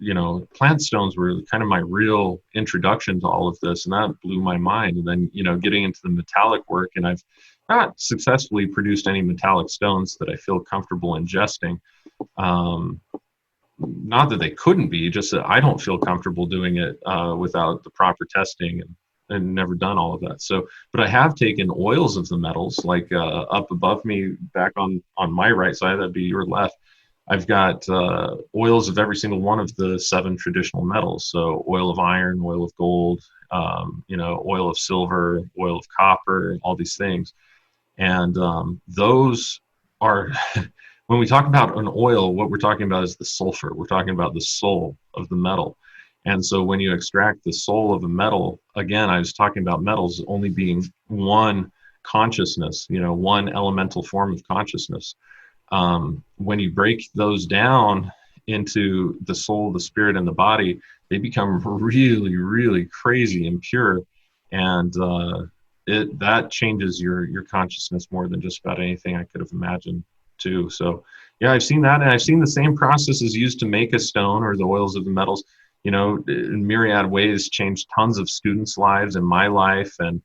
plant stones were kind of my real introduction to all of this, and that blew my mind. And then, getting into the metallic work, and I've not successfully produced any metallic stones that I feel comfortable ingesting. Not that they couldn't be, just that I don't feel comfortable doing it without the proper testing, and never done all of that. So, but I have taken oils of the metals, like up above me, back on my right side, that'd be your left. I've got oils of every single one of the 7 traditional metals. So oil of iron, oil of gold, oil of silver, oil of copper, all these things. And those are, when we talk about an oil, what we're talking about is the sulfur. We're talking about the soul of the metal. And so when you extract the soul of a metal, again, I was talking about metals only being one consciousness, one elemental form of consciousness. When you break those down into the soul, the spirit, and the body, they become really, really crazy and pure. And that changes your consciousness more than just about anything I could have imagined too. So yeah, I've seen that, and I've seen the same processes used to make a stone or the oils of the metals, in myriad ways, changed tons of students' lives and my life, and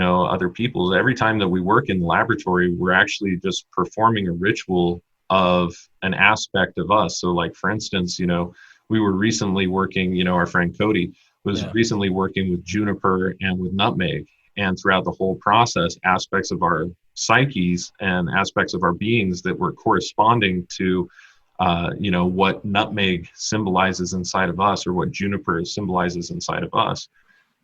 other people's. Every time that we work in the laboratory, we're actually just performing a ritual of an aspect of us. So like, for instance, we were recently working, our friend Cody was recently working with juniper and with nutmeg. And throughout the whole process, aspects of our psyches and aspects of our beings that were corresponding to what nutmeg symbolizes inside of us, or what juniper symbolizes inside of us,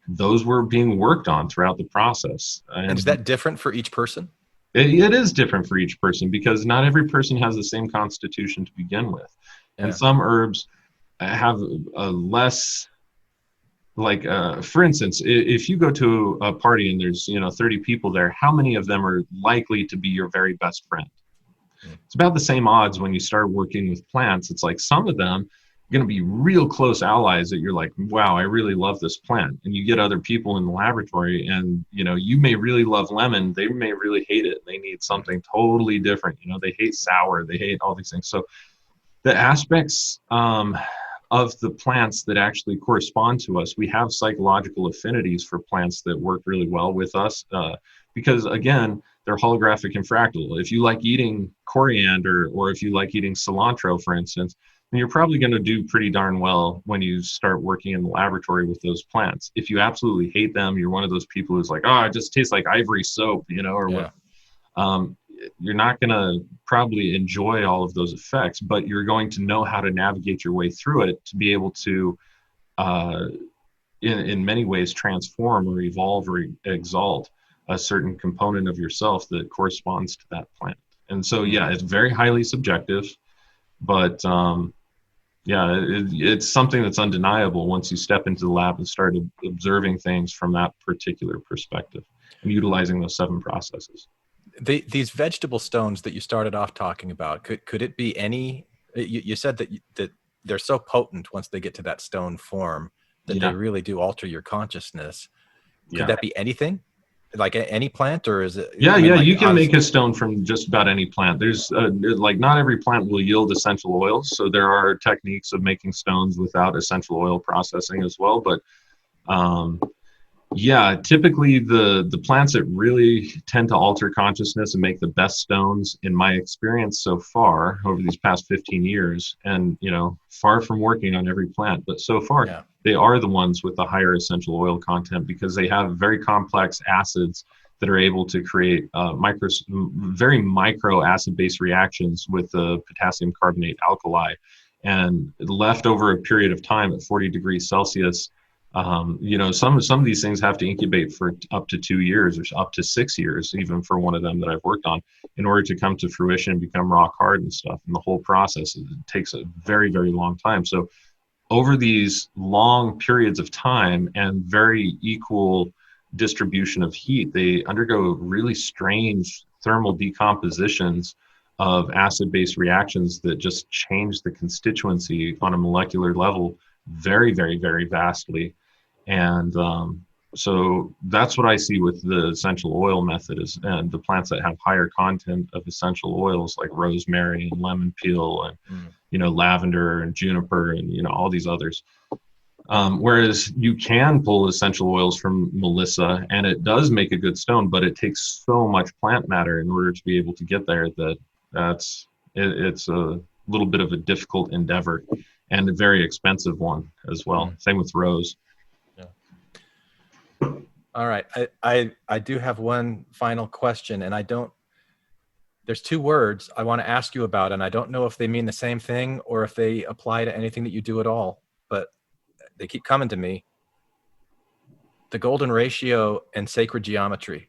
those were being worked on throughout the process. And is that different for each person? It is different for each person, because not every person has the same constitution to begin with. Yeah. And some herbs have a less, like, for instance, if you go to a party and there's 30 people there, how many of them are likely to be your very best friend? It's about the same odds when you start working with plants. It's like some of them going to be real close allies that you're like, wow, I really love this plant. And you get other people in the laboratory, and you may really love lemon, they may really hate it. They need something totally different. They hate sour, they hate all these things. So the aspects of the plants that actually correspond to us, we have psychological affinities for plants that work really well with us, because again, they're holographic and fractal. If you like eating coriander, or if you like eating cilantro, for instance, then you're probably going to do pretty darn well when you start working in the laboratory with those plants. If you absolutely hate them, you're one of those people who's like, oh, it just tastes like ivory soap, or what. You're not going to probably enjoy all of those effects, but you're going to know how to navigate your way through it to be able to, in many ways, transform or evolve or exalt a certain component of yourself that corresponds to that plant. And so, yeah, it's very highly subjective, but it's something that's undeniable once you step into the lab and start observing things from that particular perspective and utilizing those 7 processes. These vegetable stones that you started off talking about, could it be any? You said that they're so potent once they get to that stone form that they really do alter your consciousness. Could that be anything, like any plant, or is it? You can make a stone from just about any plant. There's like not every plant will yield essential oils, so there are techniques of making stones without essential oil processing as well. But typically the plants that really tend to alter consciousness and make the best stones, in my experience so far over these past 15 years, and far from working on every plant, but so far they are the ones with the higher essential oil content, because they have very complex acids that are able to create very micro acid-base reactions with the potassium carbonate alkali, and left over a period of time at 40 degrees Celsius. Some of these things have to incubate for up to 2 years or up to 6 years, even for one of them that I've worked on, in order to come to fruition and become rock hard and stuff. And the whole process, it takes a very, very long time. So over these long periods of time and very equal distribution of heat, they undergo really strange thermal decompositions of acid-base reactions that just change the constituency on a molecular level very, very, very vastly. And so that's what I see with the essential oil method, and the plants that have higher content of essential oils like rosemary and lemon peel and lavender and juniper and all these others. Whereas you can pull essential oils from Melissa, and it does make a good stone, but it takes so much plant matter in order to be able to get there it's a little bit of a difficult endeavor, and a very expensive one as well. Same with rose. All right. I do have one final question, and there's 2 words I want to ask you about, and I don't know if they mean the same thing or if they apply to anything that you do at all, but they keep coming to me. The golden ratio and sacred geometry.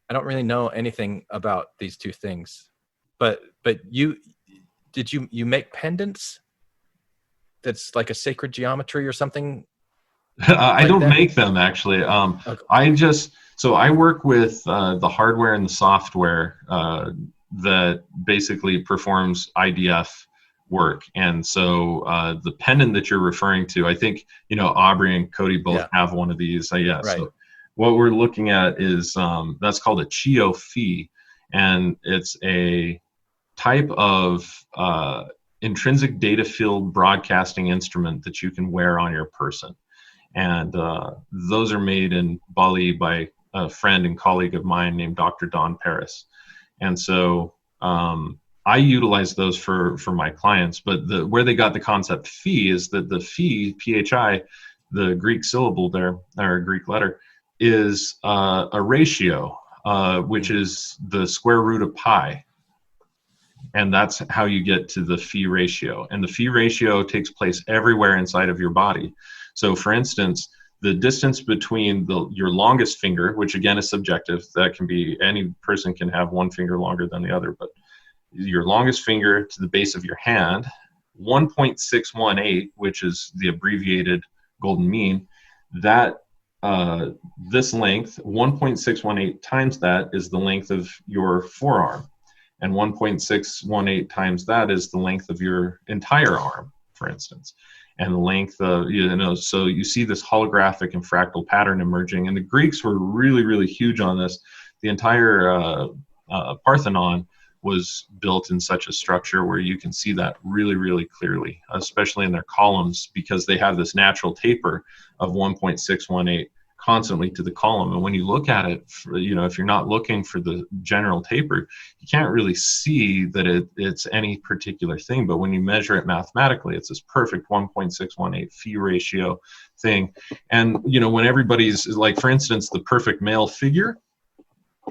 I don't really know anything about these 2 things, but you make pendants that's like a sacred geometry or something? I don't make them, actually. Okay. I work with the hardware and the software that basically performs IDF work. And so the pendant that you're referring to, I think, Aubrey and Cody both have one of these. Right. So what we're looking at is that's called a Chio Phi, and it's a type of intrinsic data field broadcasting instrument that you can wear on your person. And those are made in Bali by a friend and colleague of mine named Dr. Don Paris. And so I utilize those for my clients, but where they got the concept phi is that the phi, P-H-I, the Greek syllable there, or Greek letter, is a ratio, which is the square root of pi. And that's how you get to the phi ratio. And the phi ratio takes place everywhere inside of your body. So for instance, the distance between your longest finger, which again is subjective, that can be, any person can have one finger longer than the other, but your longest finger to the base of your hand, 1.618, which is the abbreviated golden mean, that this length, 1.618 times that is the length of your forearm. And 1.618 times that is the length of your entire arm. for instance, and the length of, so you see this holographic and fractal pattern emerging. And the Greeks were really, really huge on this. The entire Parthenon was built in such a structure where you can see that really, really clearly, especially in their columns, because they have this natural taper of 1.618 constantly to the column. And when you look at it, if you're not looking for the general taper, you can't really see that it's any particular thing. But when you measure it mathematically, it's this perfect 1.618 phi ratio thing. And, when everybody's like, for instance, the perfect male figure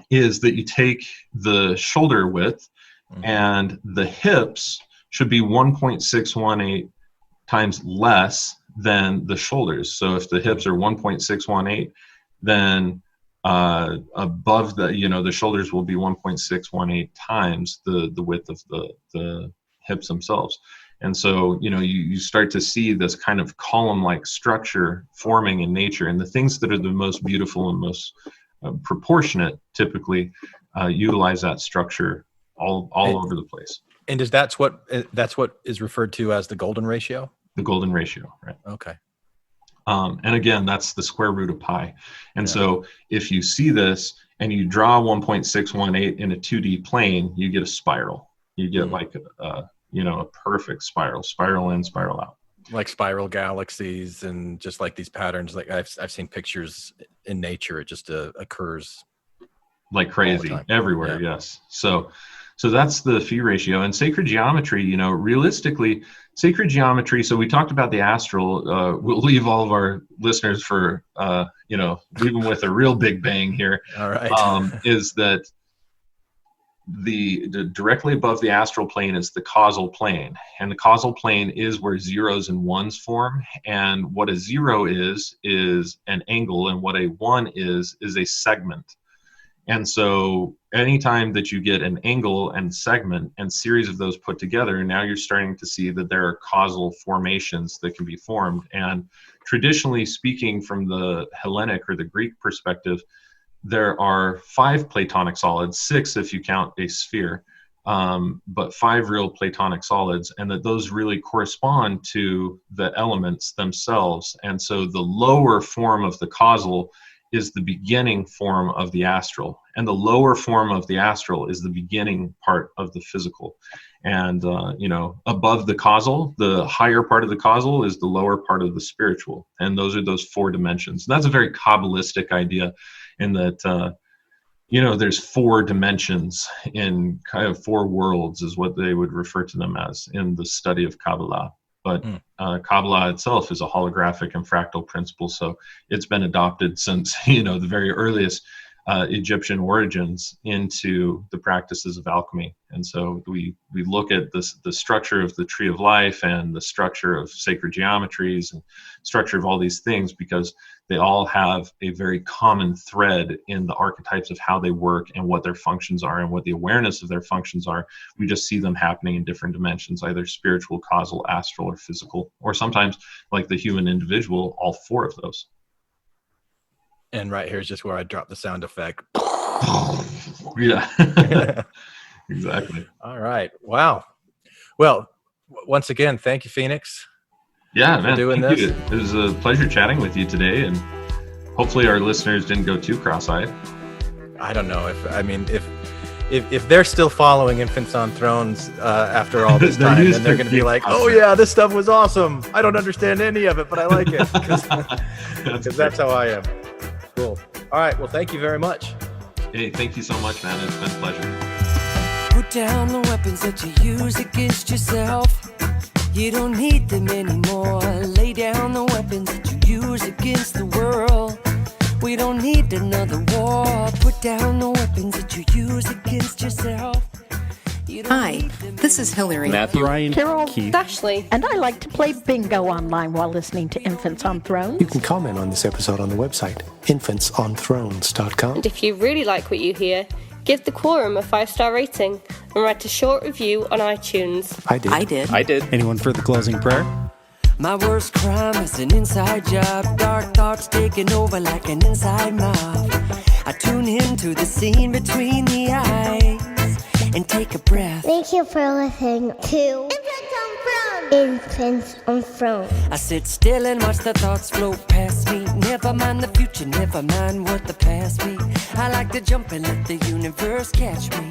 is that you take the shoulder width and the hips should be 1.618 times less than the shoulders. So if the hips are 1.618, then above the shoulders will be 1.618 times the width of the hips themselves. And so, you start to see this kind of column-like structure forming in nature, and the things that are the most beautiful and most proportionate typically utilize that structure all over the place. And that's what is referred to as the golden ratio? The golden ratio, right? Okay. And again, that's the square root of pi. And so if you see this and you draw 1.618 in a 2D plane, you get a spiral. You get like a perfect spiral in, spiral out. Like spiral galaxies and just like these patterns. Like I've seen pictures in nature. It just occurs like crazy everywhere. Yeah. Yes. So that's the phi ratio. And sacred geometry, realistically, sacred geometry, so we talked about the astral. We'll leave all of our listeners for, leave them with a real big bang here. All right. Is that the directly above the astral plane is the causal plane. And the causal plane is where zeros and ones form. And what a zero is an angle. And what a one is a segment. And so anytime that you get an angle and segment and series of those put together, now you're starting to see that there are causal formations that can be formed. And traditionally speaking, from the Hellenic or the Greek perspective, there are 5 Platonic solids, 6 if you count a sphere, but 5 real Platonic solids, and that those really correspond to the elements themselves. And so the lower form of the causal is the beginning form of the astral, and the lower form of the astral is the beginning part of the physical. And above the causal, the higher part of the causal is the lower part of the spiritual, and those are those 4 dimensions. And that's a very Kabbalistic idea, in that there's 4 dimensions in kind of 4 worlds is what they would refer to them as in the study of Kabbalah. But Kabbalah itself is a holographic and fractal principle, so it's been adopted since the very earliest Egyptian origins into the practices of alchemy. And so we look at the structure of the tree of life and the structure of sacred geometries and structure of all these things, because they all have a very common thread in the archetypes of how they work and what their functions are and what the awareness of their functions are. We just see them happening in different dimensions, either spiritual, causal, astral, or physical, or sometimes, like the human individual, all 4 of those. And right here's just where I drop the sound effect. Yeah, exactly. All right. Wow. Well, once again, thank you, Phoenix. Yeah, man. Doing this. You. It was a pleasure chatting with you today, and hopefully our listeners didn't go too cross-eyed. I don't know if they're still following Infants on Thrones after all this time, then they're going to be like, "Oh yeah, this stuff was awesome. I don't understand any of it, but I like it," because that's how I am. Cool. All right. Well, thank you very much. Hey, thank you so much, man. It's been a pleasure. Put down the weapons that you use against yourself. You don't need them anymore. Lay down the weapons that you use against the world. We don't need another war. Put down the weapons that you use against yourself. Hi, this is Hillary. Matthew, Ryan, Carol, Keith, Ashley, and I like to play bingo online while listening to Infants on Thrones. You can comment on this episode on the website, infantsonthrones.com. And if you really like what you hear, give the Quorum a 5-star rating and write a short review on iTunes. I did. Anyone for the closing prayer? My worst crime is an inside job. Dark thoughts taking over like an inside mob. I tune into the scene between the eyes, and take a breath. Thank you for listening to Infants on Throne. I sit still and watch the thoughts flow past me. Never mind the future, never mind what the past be. I like to jump and let the universe catch me.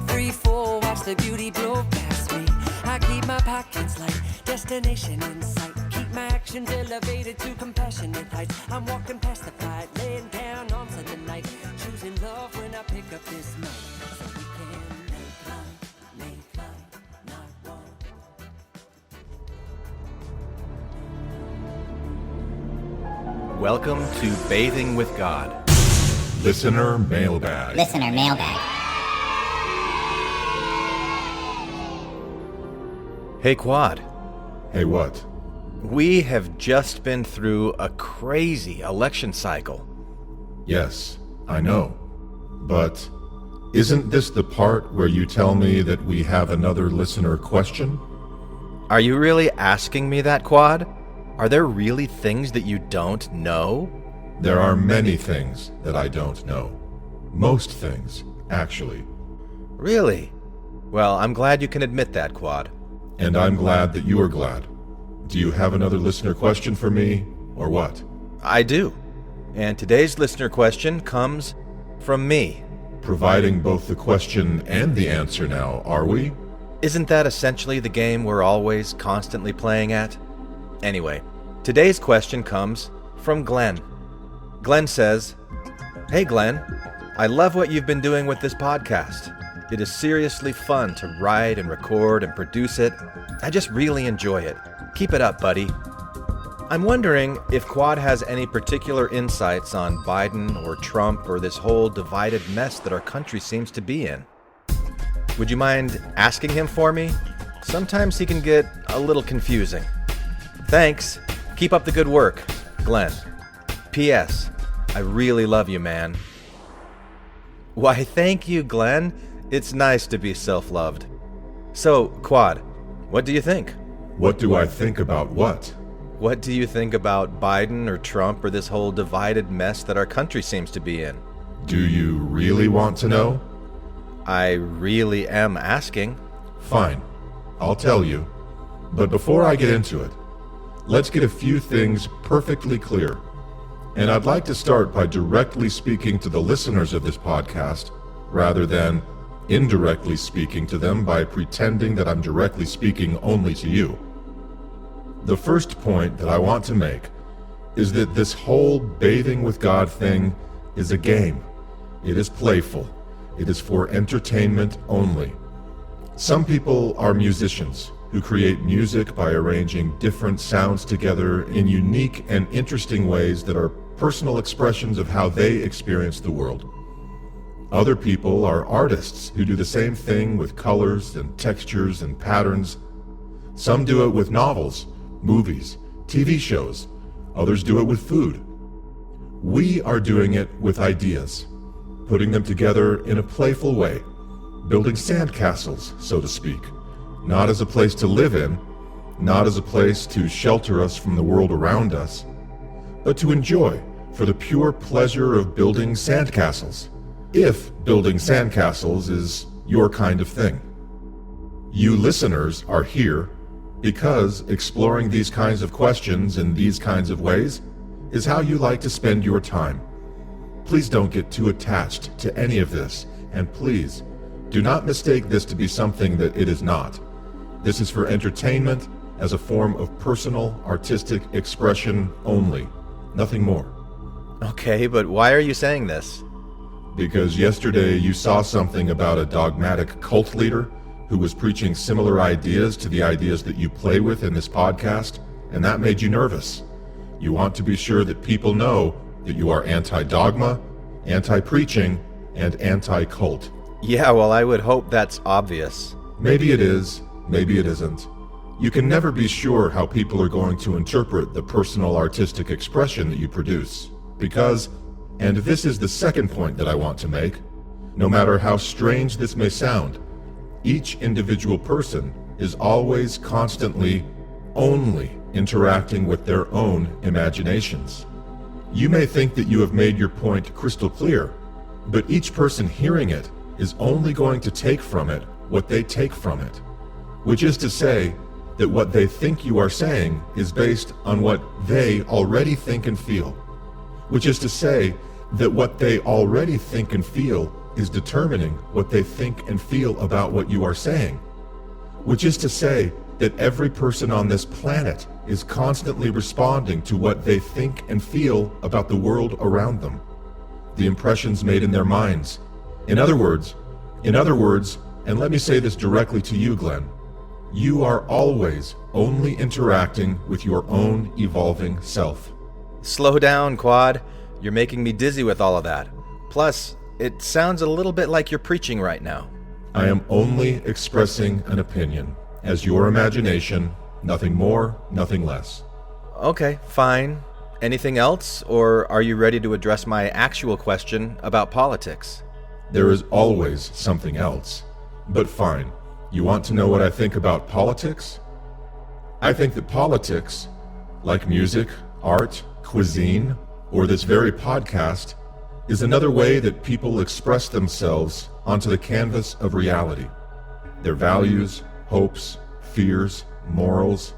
Free fall, watch the beauty blow past me. I keep my pockets light, destination in sight. Keep my actions elevated to compassionate heights. I'm walking past the fight, laying down on Sunday night. Choosing love when I pick up this mic. So we can make love, not war. Welcome to Bathing with God. Listener Mailbag. Listener Mailbag. Hey, Quad. Hey, what? We have just been through a crazy election cycle. Yes, I know. But isn't this the part where you tell me that we have another listener question? Are you really asking me that, Quad? Are there really things that you don't know? There are many things that I don't know. Most things, actually. Really? Well, I'm glad you can admit that, Quad. And I'm glad that you are glad. Do you have another listener question for me, or what? I do. And today's listener question comes from me. Providing both the question and the answer now, are we? Isn't that essentially the game we're always constantly playing at? Anyway, today's question comes from Glenn. Glenn says, "Hey Glenn, I love what you've been doing with this podcast. It is seriously fun to write and record and produce it. I just really enjoy it. Keep it up, buddy. I'm wondering if Quad has any particular insights on Biden or Trump or this whole divided mess that our country seems to be in. Would you mind asking him for me? Sometimes he can get a little confusing. Thanks. Keep up the good work, Glenn. P.S. I really love you, man." Why, thank you, Glenn. It's nice to be self-loved. So, Quad, what do you think? What do I think about what? What do you think about Biden or Trump or this whole divided mess that our country seems to be in? Do you really want to know? I really am asking. Fine. I'll tell you. But before I get into it, let's get a few things perfectly clear. And I'd like to start by directly speaking to the listeners of this podcast, rather than indirectly speaking to them by pretending that I'm directly speaking only to you. The first point that I want to make is that this whole bathing with God thing is a game. It is playful. It is for entertainment only. Some people are musicians who create music by arranging different sounds together in unique and interesting ways that are personal expressions of how they experience the world. Other people are artists who do the same thing with colors and textures and patterns. Some do it with novels, movies, TV shows. Others do it with food. We are doing it with ideas, putting them together in a playful way, building sandcastles, so to speak, not as a place to live in, not as a place to shelter us from the world around us, but to enjoy for the pure pleasure of building sandcastles. If building sandcastles is your kind of thing. You listeners are here because exploring these kinds of questions in these kinds of ways is how you like to spend your time. Please don't get too attached to any of this, and please do not mistake this to be something that it is not. This is for entertainment as a form of personal artistic expression only, nothing more. Okay, but why are you saying this? Because yesterday you saw something about a dogmatic cult leader who was preaching similar ideas to the ideas that you play with in this podcast, and that made you nervous. You want to be sure that people know that you are anti-dogma, anti-preaching, and anti-cult. Yeah, well, I would hope that's obvious. Maybe it is, maybe it isn't. You can never be sure how people are going to interpret the personal artistic expression that you produce, because, and this is the second point that I want to make, no matter how strange this may sound, each individual person is always constantly only interacting with their own imaginations. You may think that you have made your point crystal clear, but each person hearing it is only going to take from it what they take from it, which is to say that what they think you are saying is based on what they already think and feel, which is to say that what they already think and feel is determining what they think and feel about what you are saying, which is to say that every person on this planet is constantly responding to what they think and feel about the world around them, the impressions made in their minds. In other words, and let me say this directly to you, Glenn, you are always only interacting with your own evolving self. Slow down, Quad. You're making me dizzy with all of that. Plus, it sounds a little bit like you're preaching right now. I am only expressing an opinion, as your imagination, nothing more, nothing less. Okay, fine. Anything else, or are you ready to address my actual question about politics? There is always something else. But fine. You want to know what I think about politics? I think that politics, like music, art, cuisine, or this very podcast, is another way that people express themselves onto the canvas of reality. Their values, hopes, fears, morals.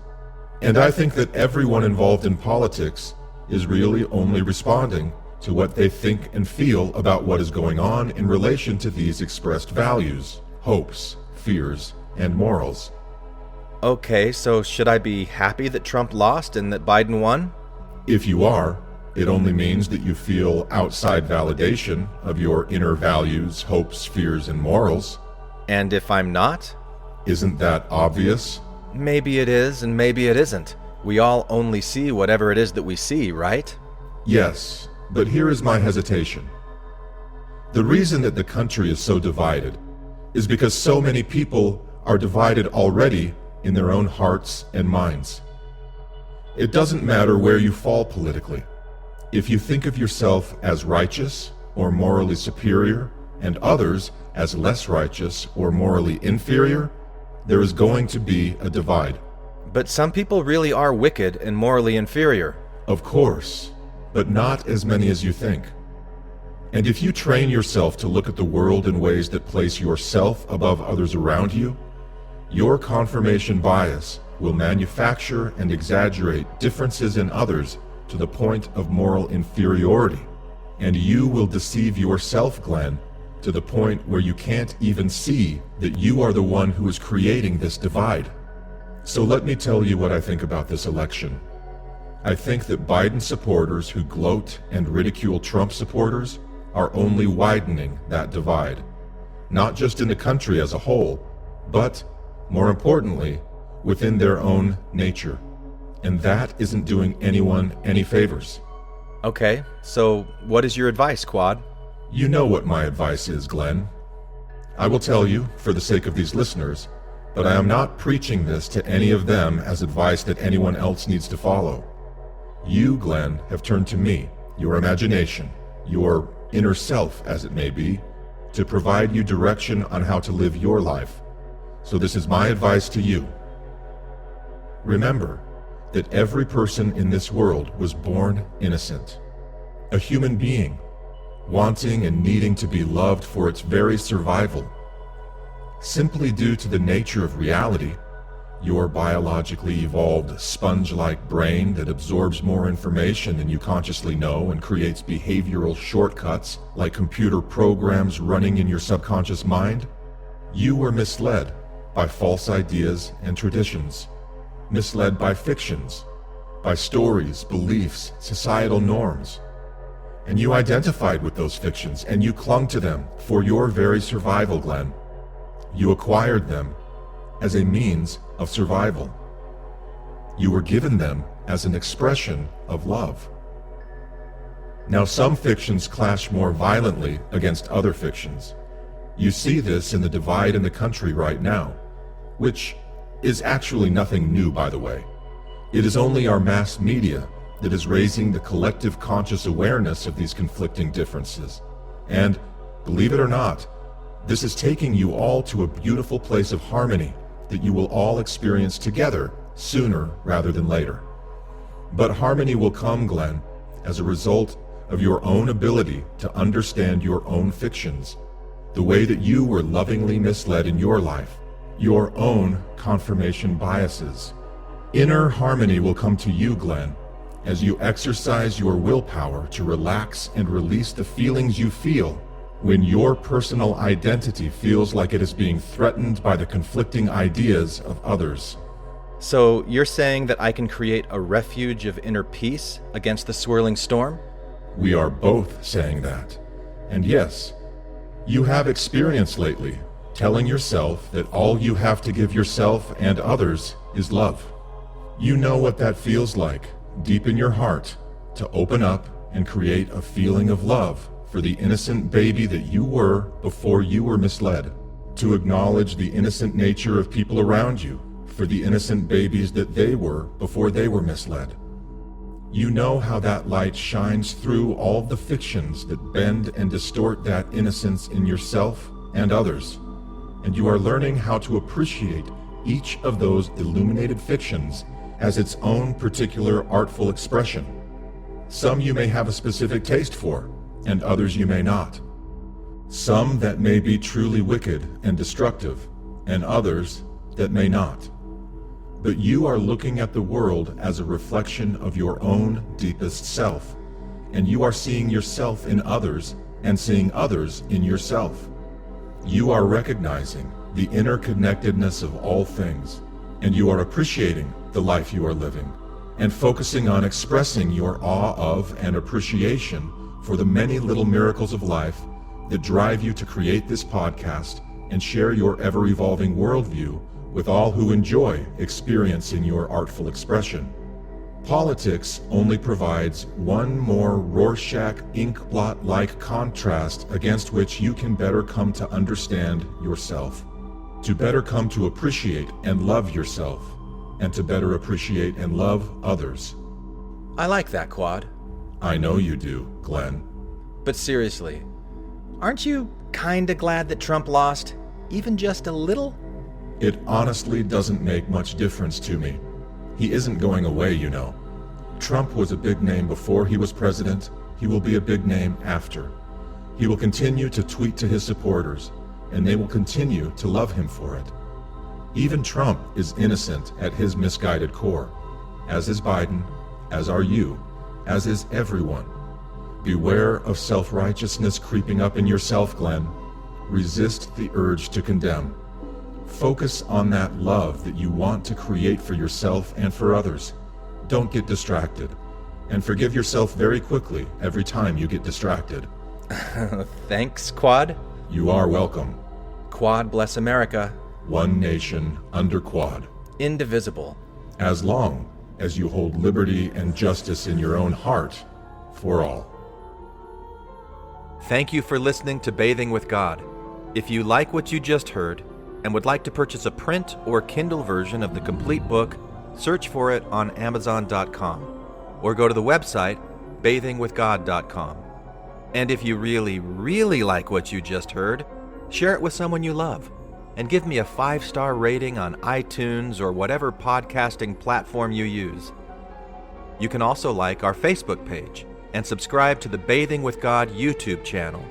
And I think that everyone involved in politics is really only responding to what they think and feel about what is going on in relation to these expressed values, hopes, fears, and morals. Okay, so should I be happy that Trump lost and that Biden won? If you are, it only means that you feel outside validation of your inner values, hopes, fears, and morals. And if I'm not? Isn't that obvious? Maybe it is, and maybe it isn't. We all only see whatever it is that we see, right? Yes, but here is my hesitation. The reason that the country is so divided is because so many people are divided already in their own hearts and minds. It doesn't matter where you fall politically. If you think of yourself as righteous or morally superior, and others as less righteous or morally inferior, there is going to be a divide. But some people really are wicked and morally inferior. Of course, but not as many as you think. And if you train yourself to look at the world in ways that place yourself above others around you, your confirmation bias will manufacture and exaggerate differences in others to the point of moral inferiority. And you will deceive yourself, Glenn, to the point where you can't even see that you are the one who is creating this divide. So let me tell you what I think about this election. I think that Biden supporters who gloat and ridicule Trump supporters are only widening that divide, not just in the country as a whole, but, more importantly, within their own nature. And that isn't doing anyone any favors. Okay, so what is your advice, Quad? You know what my advice is, Glenn. I will tell you, for the sake of these listeners, but I am not preaching this to any of them as advice that anyone else needs to follow. You, Glenn, have turned to me, your imagination, your inner self, as it may be, to provide you direction on how to live your life. So this is my advice to you. Remember that every person in this world was born innocent, a human being, wanting and needing to be loved for its very survival. Simply due to the nature of reality, your biologically evolved sponge-like brain that absorbs more information than you consciously know and creates behavioral shortcuts like computer programs running in your subconscious mind, you were misled by false ideas and traditions, misled by fictions, by stories, beliefs, societal norms. And you identified with those fictions and you clung to them for your very survival, Glenn. You acquired them as a means of survival. You were given them as an expression of love. Now, some fictions clash more violently against other fictions. You see this in the divide in the country right now, which is actually nothing new, by the way. It is only our mass media that is raising the collective conscious awareness of these conflicting differences. And, believe it or not, this is taking you all to a beautiful place of harmony that you will all experience together sooner rather than later. But harmony will come, Glenn, as a result of your own ability to understand your own fictions the way that you were lovingly misled in your life, your own confirmation biases. Inner harmony will come to you, Glenn, as you exercise your willpower to relax and release the feelings you feel when your personal identity feels like it is being threatened by the conflicting ideas of others. So you're saying that I can create a refuge of inner peace against the swirling storm? We are both saying that. And yes, you have experience lately telling yourself that all you have to give yourself and others is love. You know what that feels like, deep in your heart, to open up and create a feeling of love for the innocent baby that you were before you were misled, to acknowledge the innocent nature of people around you for the innocent babies that they were before they were misled. You know how that light shines through all the fictions that bend and distort that innocence in yourself and others, and you are learning how to appreciate each of those illuminated fictions as its own particular artful expression. Some you may have a specific taste for, and others you may not. Some that may be truly wicked and destructive, and others that may not. But you are looking at the world as a reflection of your own deepest self, and you are seeing yourself in others and seeing others in yourself. You are recognizing the interconnectedness of all things, and you are appreciating the life you are living, and focusing on expressing your awe of and appreciation for the many little miracles of life that drive you to create this podcast and share your ever-evolving worldview with all who enjoy experiencing your artful expression. Politics only provides one more Rorschach inkblot-like contrast against which you can better come to understand yourself, to better come to appreciate and love yourself, and to better appreciate and love others. I like that, Quad. I know you do, Glenn. But seriously, aren't you kinda glad that Trump lost, even just a little? It honestly doesn't make much difference to me. He isn't going away, you know. Trump was a big name before he was president. He will be a big name after. He will continue to tweet to his supporters, and they will continue to love him for it. Even Trump is innocent at his misguided core, as is Biden, as are you, as is everyone. Beware of self-righteousness creeping up in yourself, Glenn. Resist the urge to condemn. Focus on that love that you want to create for yourself and for others. Don't get distracted, and forgive yourself very quickly every time you get distracted. Thanks, Quad. You are welcome. Quad bless America. One nation under Quad. Indivisible. As long as you hold liberty and justice in your own heart for all. Thank you for listening to Bathing with God. If you like what you just heard and would like to purchase a print or Kindle version of the complete book, search for it on Amazon.com or go to the website bathingwithgod.com. And if you really, really like what you just heard, share it with someone you love and give me a 5-star rating on iTunes or whatever podcasting platform you use. You can also like our Facebook page and subscribe to the Bathing with God YouTube channel.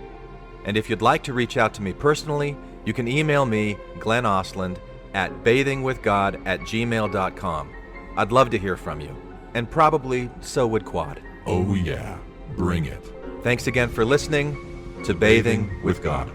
And if you'd like to reach out to me personally, you can email me, Glenn Osland, at bathingwithgod@gmail.com. I'd love to hear from you, and probably so would Quad. Oh yeah, bring it. Thanks again for listening to Bathing with God.